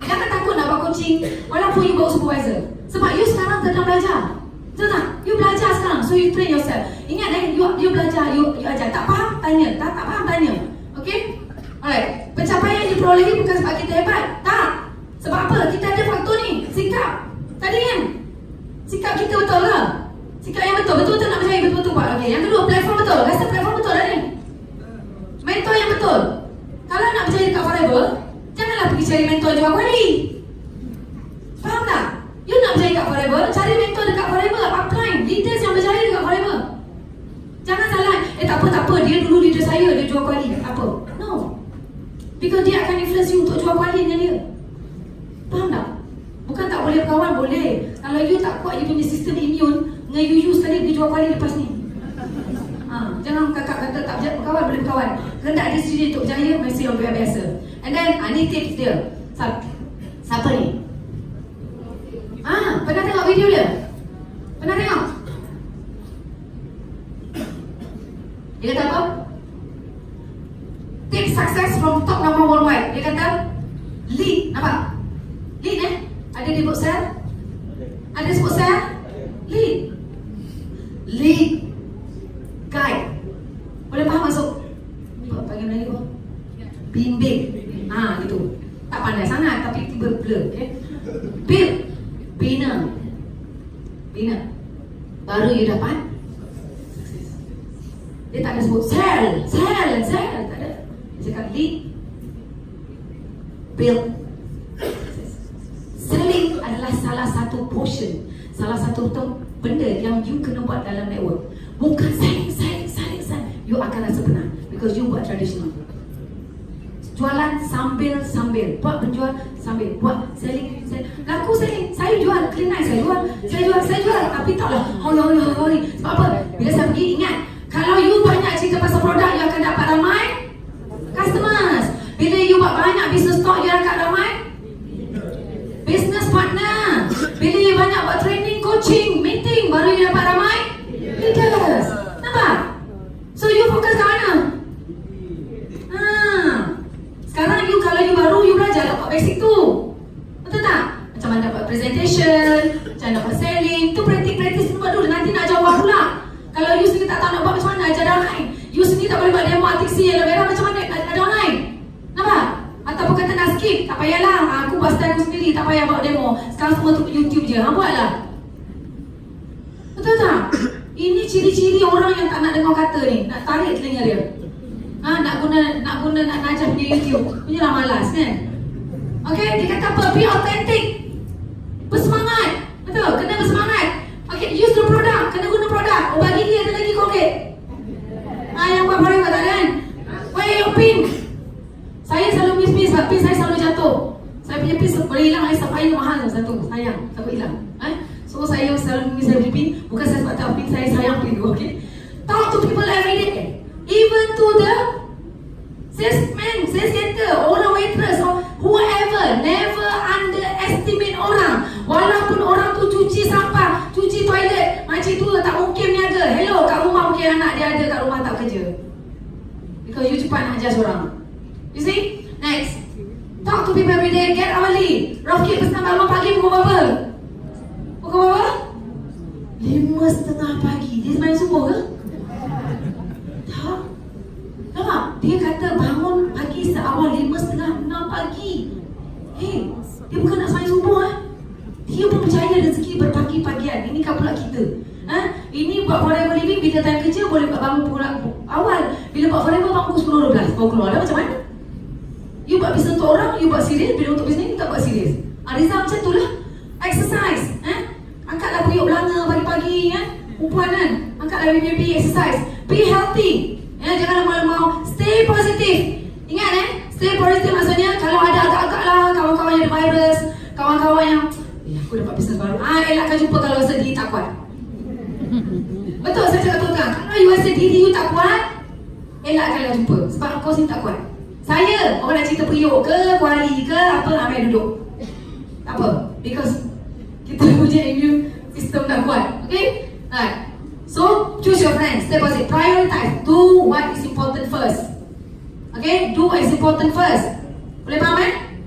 Jangan takut nak buat coaching walaupun you bawa supervisor. Sebab you sekarang sedang belajar. Betul tak? You belajar sekarang, so you train yourself. Ingat you belajar, you ajar. Tak faham, tanya. Tak faham, tanya. Okay? Alright. Pencapaian yang diperolehi bukan sebab kita hebat. Tak. Sebab apa? Kita ada faktor ni. Sikap. Tadi kan? Sikap kita betul lah. Sikap yang betul. Betul-betul nak berjaya. Betul-betul buat. Okay. Yang kedua, platform betul. Rasa platform betul lah ni. Mentor yang betul. Kalau nak berjaya dekat Forever, janganlah pergi cari mentor jual kuali. Faham tak? You nak berjaya dekat Forever, cari mentor dekat Forever. Upline. Leaders yang berjaya dekat Forever. Jangan salah. Tak apa. Dia dulu leader saya. Dia jual kuali. Apa? No. Because dia akan influence you untuk jual kuali dengan dia. Faham tak? Bukan tak boleh berkawan. Boleh. Kalau you tak kuat, you punya sistem imun, dengan you sekali pergi jual kuali lepas ni. Jangan kakak kata tak berkawan, boleh berkawan. Kehendak dia sendiri untuk berjaya, mesti yang biasa. And then, ni tips dia. Siapa ni? Pernah tengok video dia? Pernah tengok? Dia kata apa? Take success from top number worldwide. Dia kata lead. Nampak? Lead ada di book saya? Ada sebut saya? Lead. Guide. Boleh faham maksud? Panggil Melayu apa? Bimbing. Gitu. Tak pandai sangat tapi tiba blur. Okay? Build. Bina. Baru you dapat. Dia tak ada sebut sell. Tak ada. Dia cakap lead. Build. Selling adalah salah satu portion, salah satu benda yang you kena buat dalam network. Bukan selling. You akan rasa penat because you buat traditional. Jualan sambil buat penjual sambil buat selling. Laku selling. Saya jual clean night, saya jual tapi taklah hoi. Sebab apa? Bila saya pergi, ingat, kalau you banyak cerita pasal produk, you akan dapat ramai customers. Bila you buat banyak business talk, you akan ramai business partner. Bila you banyak buat training, coaching, meeting, baru you dapat ramai leaders. Nampak? So you fokus ke mana? Sekarang you, kalau you baru, you belajar dapat basic tu. Betul tak? Macam mana dapat presentation, macam mana dapat selling. Tu praktis buat dulu. Nanti nak jawab pula. Kalau you sendiri tak tahu nak buat macam mana, ajar orang lain. You sendiri tak boleh buat demo artiksi yang merah, macam mana ada orang lain. Nampak? Ataupun kata nak skip, tak payahlah. Aku buat style aku sendiri, tak payah buat demo. Sekarang semua tu YouTube je. Buatlah. Betul tak? Ini ciri-ciri orang yang tak nak dengar kata ni. Nak tarik telinga dia. Nak guna nak ajar punya YouTube. Punyalah malas kan? Okay, dia kata apa? Be authentic. Bersemangat. Betul? Kena bersemangat. Okay, use the product. Kena guna produk. Bagi dia ada lagi Colgate. Yang buat Forever tak ada kan? Wear your pin. you, okay? Talk to people every day. Even to the salesman, sales center, orang waitress or whoever. Never underestimate orang. Walaupun orang tu cuci sampah, cuci toilet, makcik tu tak mungkin niaga. Hello, kat rumah mungkin anak dia ada, kat rumah tak kerja. Because you cepat nak adjust orang. You see? Next. Talk to people every day, get early. Rocky pesan bangun pagi pukul berapa? Pukul berapa? 5:30 pagi. Dia main subuh ke? Tak. Nampak? Dia kata bangun pagi seawal 5:30, 6 pagi. Hey, dia bukan nak main subuh Dia pun percaya rezeki berpagi-pagian. Ini kan pula kita. Ini buat forever living, bila time kerja boleh bangun pukul awal. Bila buat forever bangun pukul 10-12. Baru keluar dah macam mana? You buat bisnes untuk orang, you buat serius. Bila untuk bisnes, you tak buat serius. Rizal macam tu lah. Exercise. Angkatlah periuk belanga pagi-pagi. Perempuan kan. Angkatlah baby exercise. Be healthy. Jangan malu-malu. Stay positive. Ingat stay positive maksudnya kalau ada agak-agak lah kawan-kawan yang ada virus, kawan-kawan yang aku dapat bisnes baru. Elakkan jumpa kalau rasa diri tak kuat. Betul saya cakap tuan-tuan. Kalau you rasa diri you tak kuat, elakkanlah jumpa. Sebab kau sini tak kuat. Saya, orang nak cerita periuk ke, kuali ke, apa, ambil duduk. Tak apa. Because kita punya immune system dah kuat. Okay? Right. So, choose your friends. Stay positive. Prioritize. Do what is important first. Okay? Do what is important first. Boleh faham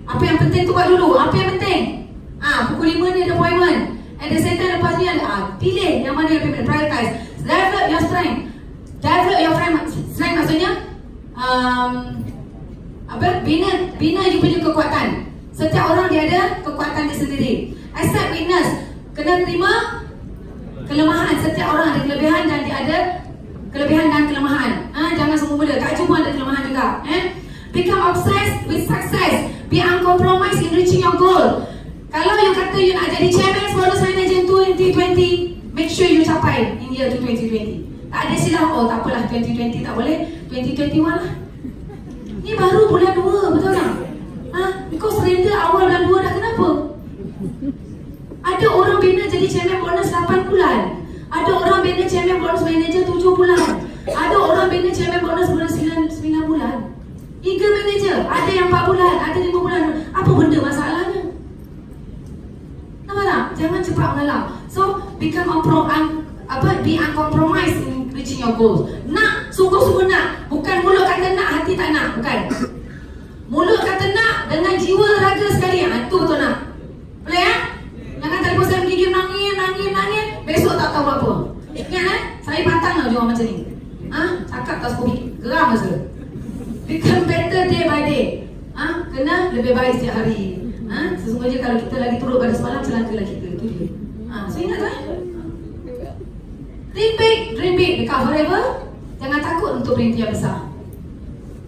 Apa yang penting tu buat dulu. Apa yang penting? Pukul 5 ni ada appointment. At the same time lepas ni ada pilih yang mana yang penting. Prioritize. Develop your strength. Develop your strength maksudnya Bina you punya kekuatan. Setiap orang dia ada kekuatan dia sendiri. Accept weakness. Kena terima kelemahan. Setiap orang ada kelebihan dan dia ada kelebihan dan kelemahan. Jangan semua benda. Kak Ju pun ada kelemahan juga. Become obsessed with success. Be uncompromised in reaching your goal. Kalau you kata you nak jadi chairman bonus manager 2020, make sure you capai in year 2020. Tak ada silang. Tak apalah 2020 tak boleh, 2021 lah. Ni baru bulan 2, betul tak? Kau surrender awal bulan 2 dah, kenapa? Ada orang bina jadi chairman bonus 8 bulan. Ada orang bina chairman bonus manager 7 bulan. Ada orang bina chairman bonus 9 bulan. Eagle manager, ada yang 4 bulan, ada 5 bulan. Apa benda masalahnya? Nampak tak? Jangan cepat mengalah. So, be uncompromised in reaching your goals. Nak, sungguh-sungguh nak. Bukan mulut kata nak, hati tak nak. Bukan. Mulut kata nak dengan jiwa raga sekali. Itu betul nak. Boleh Jangan telefon saya gigit nangis. Besok tak tahu apa. Ingat saya pantang lah jual macam ni. Cakap tak suka geram masa. Become better day by day. Kena lebih baik setiap hari. Sesungguhnya kalau kita lagi turut pada semalam, celakalah kita. Itu dia. So ingat tak? Think big, dream big. Dekat forever, jangan takut untuk berhenti yang besar.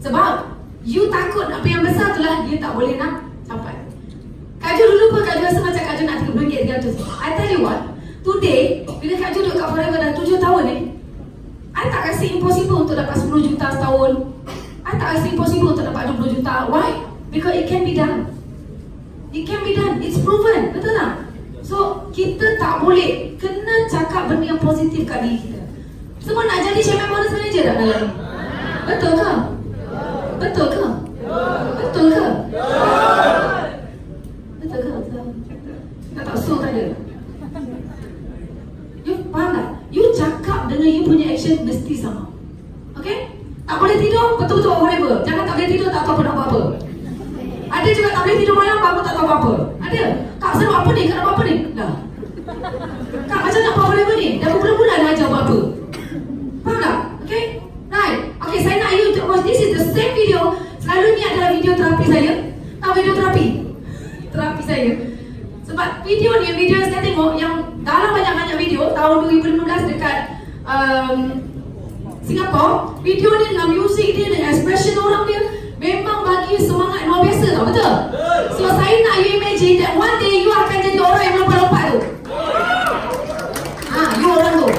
Sebab you takut apa yang besar tu lah dia tak boleh nak capai. Kak Ju dulu pun Kak Ju rasa macam Kak Ju nak RM30, RM300. I tell you what, today bila Kak Ju duduk kat forever dah 7 tahun ni, I tak rasa impossible untuk dapat 10 juta setahun. I tak rasa impossible untuk dapat 20 juta. Why? Because it can be done. It can be done. It's proven. Betul tak? So, kita tak boleh kena cakap benda yang positif kat diri kita. Semua nak jadi chairman bonus manager tak dalam ni? Betul ke? Betul ke? Betul ke? Betul ke? Kita tak so tak ada. You faham tak? You cakap dengan you punya action mesti sama. Okay? Tak boleh tidur, betul-betul forever. Jangan tak boleh tidur, tak tahu apa nak buat apa. Ada juga tak boleh tidur malam, bangun tak tahu apa-apa. Ada? Kak, saya buat apa ni? Kak nak buat apa ni? Dah. Kak, macam nak buat forever ni? Dah berbulan-bulan dah ajar buat apa. Faham tak? Okay? Right. Okay, saya nak you to watch. This is the same video. Selalu ni adalah video terapi saya. Tahu video terapi? Terapi saya. Sebab video ni, video yang saya tengok, yang dalam banyak-banyak video, tahun 2015 dekat Singapore, video ni dengan music dia, dengan expression orang dia, memang bagi semangat luar biasa tau, betul? So saya nak you imagine that one day you akan jadi orang yang lompat-lompat tu. You orang tu.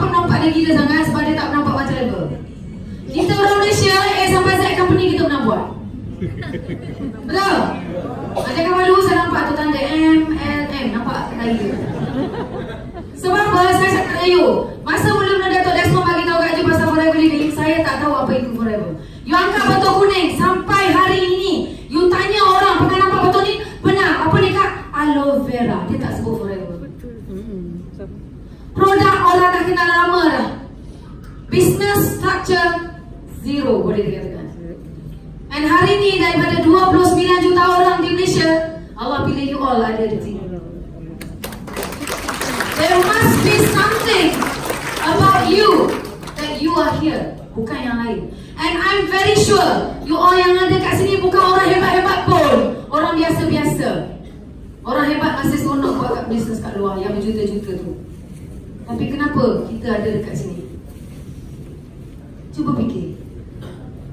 pun nampak dia gila sangat sebab dia tak pernah buat macam level. Kita orang Malaysia, A sampai Z company kita pernah buat. Betul? Jangan malu, saya nampak tu tanda MLM. Nampak lagi dia. Sebab apa? Saya cakap dengan you, masa mula-mula Dato' Desmond bagi tahu kat you pasal forever living, saya tak tahu apa itu forever. You angkat botol kuning sampai hari ini, you tanya orang, pernah nampak botol ni? Pernah. Apa ni kak? Aloe vera. Dia tak sebut forever. Produk orang dah kenal lama dah. Business structure zero boleh dikatakan. And hari ni daripada 29 juta orang di Malaysia, Allah pilih you all ada di sini. There must be something about you that you are here, bukan yang lain. And I'm very sure you all yang ada kat sini bukan orang hebat-hebat pun, orang biasa-biasa. Orang hebat masih seronok buat kat bisnes kat luar yang berjuta-juta tu. Tapi kenapa kita ada dekat sini? Cuba fikir.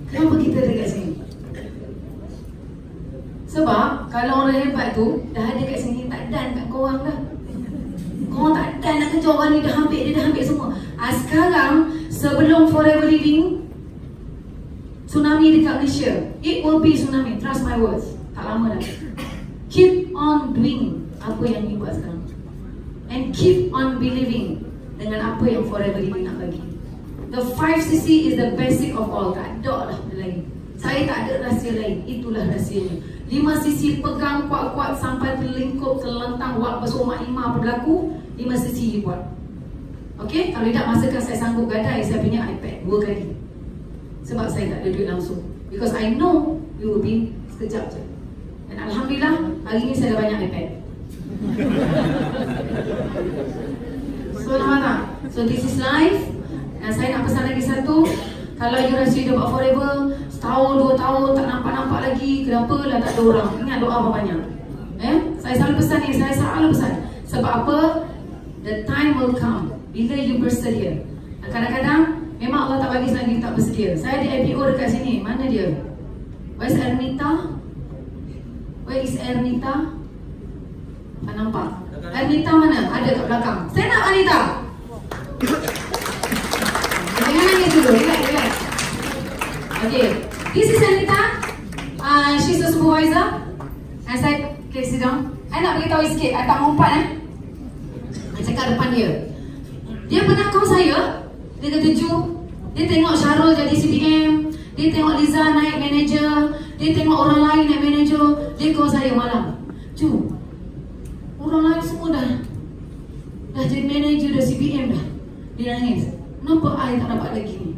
Kenapa kita ada dekat sini? Sebab kalau orang hebat tu dah ada kat sini, tak dan kat korang dah. Korang tak dan nak kerja orang ni, dah ambil semua. Sekarang sebelum forever living tsunami dekat Malaysia, it will be tsunami, trust my words. Tak lama dah. Keep on doing apa yang you buat sekarang, and keep on believing dengan apa yang forever living nak bagi. The 5cc is the basic of all. Tak ada lah lain. Saya tak ada rahsia lain. Itulah rahsianya. 5cc pegang kuat-kuat sampai terlingkup, terlentang, buat bersomak 5 berlaku. 5cc you buat. Okay? Kalau tidak masakan saya sanggup gadai saya punya iPad 2 kali. Sebab saya tak ada duit langsung. Because I know you will be sekejap je. Dan Alhamdulillah hari ni saya dah banyak iPad. So nampak tak? So this is life. Dan saya nak pesan lagi satu. Kalau you rasa you dapat forever, setahun, 2 tahun tak nampak-nampak lagi, kenapa lah tak ada orang? Ingat doa apa banyak. Saya selalu pesan ni, saya selalu pesan. Sebab apa? The time will come bila you bersedia. Kadang-kadang memang Allah tak bagi selagi tak bersedia. Saya di IPO dekat sini, mana dia? Where is Ernita? Where is Ernita? Tak nampak. Ernita mana? Ada kat belakang. Stand up Ernita. Jangan nangis dulu, relax. Okay, this is Ernita. She's a supervisor. And saya, okay, sit down. I nak beritahu sikit, I tak mengumpat I cakap depan dia. Dia pernah call saya. Dia kata, Ju, dia tengok Syarul jadi CPM, dia tengok Liza naik manager, dia tengok orang lain naik manager. Dia call saya malam, Ju, orang lain semua dah jadi manager, dah CPM dah. Dia nangis, kenapa I tak dapat lagi ni?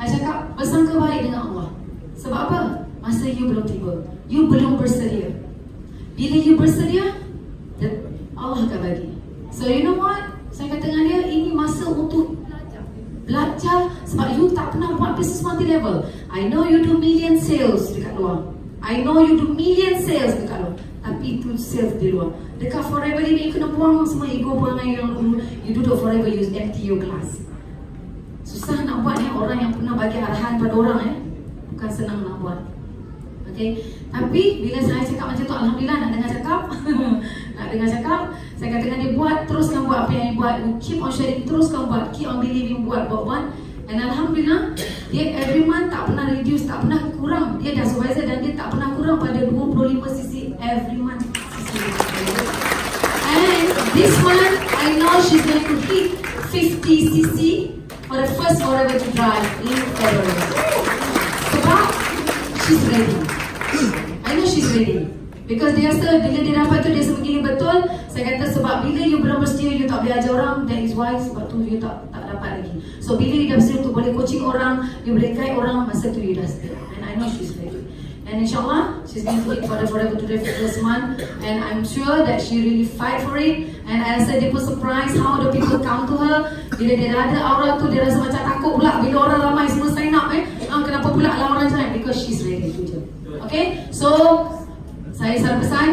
I cakap, bersangka baik dengan Allah. Sebab apa? Masa you belum tiba, you belum bersedia. Bila you bersedia, Allah akan bagi. So you know what? Saya kata dengan dia, ini masa untuk belajar. Sebab you tak pernah buat business multi-level. I know you do million sales dekat luar. I know you do million sales dekat luar. Tapi itu sales di luar. Dekat forever ini, you kena buang semua ego perangai yang dulu. You duduk forever, you empty your glass. Susah nak buat orang yang pernah bagi arahan pada orang bukan senang nak buat. Okay. Tapi bila saya cakap macam tu, Alhamdulillah nak dengar cakap. Nak dengar cakap, saya katakan dia buat, teruskan buat apa yang dia buat. Keep on sharing, teruskan buat. Keep on believing, buat. And Alhamdulillah, dia every month tak pernah reduce, tak pernah kurang. Dia dah supervisor dan dia tak pernah kurang pada 25cc every month. And this month, I know she's going to hit 50cc for the first forever to drive in February. Sebab she's ready. I know she's ready. Because dia rasa bila dia dapat tu dia sebegini betul. Saya kata sebab bila you belum bersedia, you tak boleh ajar orang. That is why sebab tu you tak dapat lagi. So bila you dah bersedia tu boleh coaching orang, you boleh guide orang, masa tu you dah sedia. And I know she's ready. And insyaAllah, she's going to hit forever to the first month. And I'm sure that she really fight for it. And I rasa dia pun surprise how the people come to her. Bila dia dah ada aura tu, dia rasa macam takut pula bila orang ramai semua sign up kenapa pula lah orang sign? Because she's ready to do. Okay, so saya selalu pesan,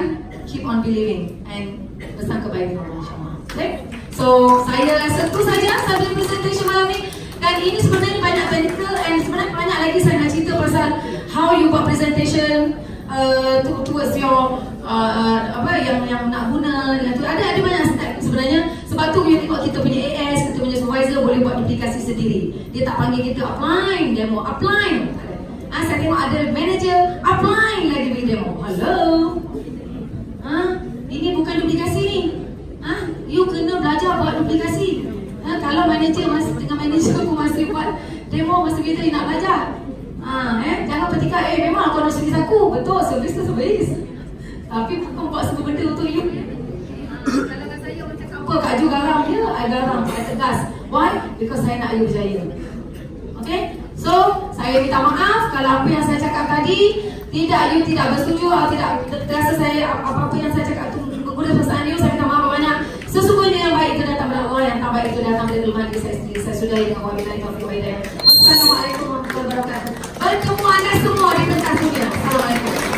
keep on believing and pesan kebaikan Allah insyaAllah. Okay, so saya rasa tu saja satu presentation malam ni. Dan ini sebenarnya banyak technical and sebenarnya banyak lagi saya nak cerita pasal how you buat presentation towards your apa yang nak guna dengan tu. Ada banyak step sebenarnya. Sebab tu you tengok kita punya AS, kita punya supervisor boleh buat duplikasi sendiri. Dia tak panggil kita apply demo, apply. Saya tengok ada manager apply lagi bagi demo. Hello. Ini bukan duplikasi ni. You kena belajar buat duplikasi. Kalau manager dengan manager aku masih buat demo, masih kita nak belajar. Jangan petikan, memang kau nak servis aku. Betul, servis tu servis. Tapi bukan buat semua benda untuk you. Kalau kat saya orang cakap apa, Kak Ju garam dia, I garam, I tegas. Why? Because saya nak you berjaya. Okay? So, saya minta maaf kalau apa yang saya cakap tadi you tidak bersetuju atau tidak terasa saya apa-apa yang saya cakap tu menggoda perasaan you. Saya minta maaf banyak. Sesungguhnya yang baik itu datang dari Allah, yang tak baik itu datang dari kelemahan diri saya sendiri. Saya sudah dengan wabillahi taufiq wal hidayah. Wassalamualaikum warahmatullahi wabarakatuh. Bertemu anda semua di pentas dunia. Assalamualaikum.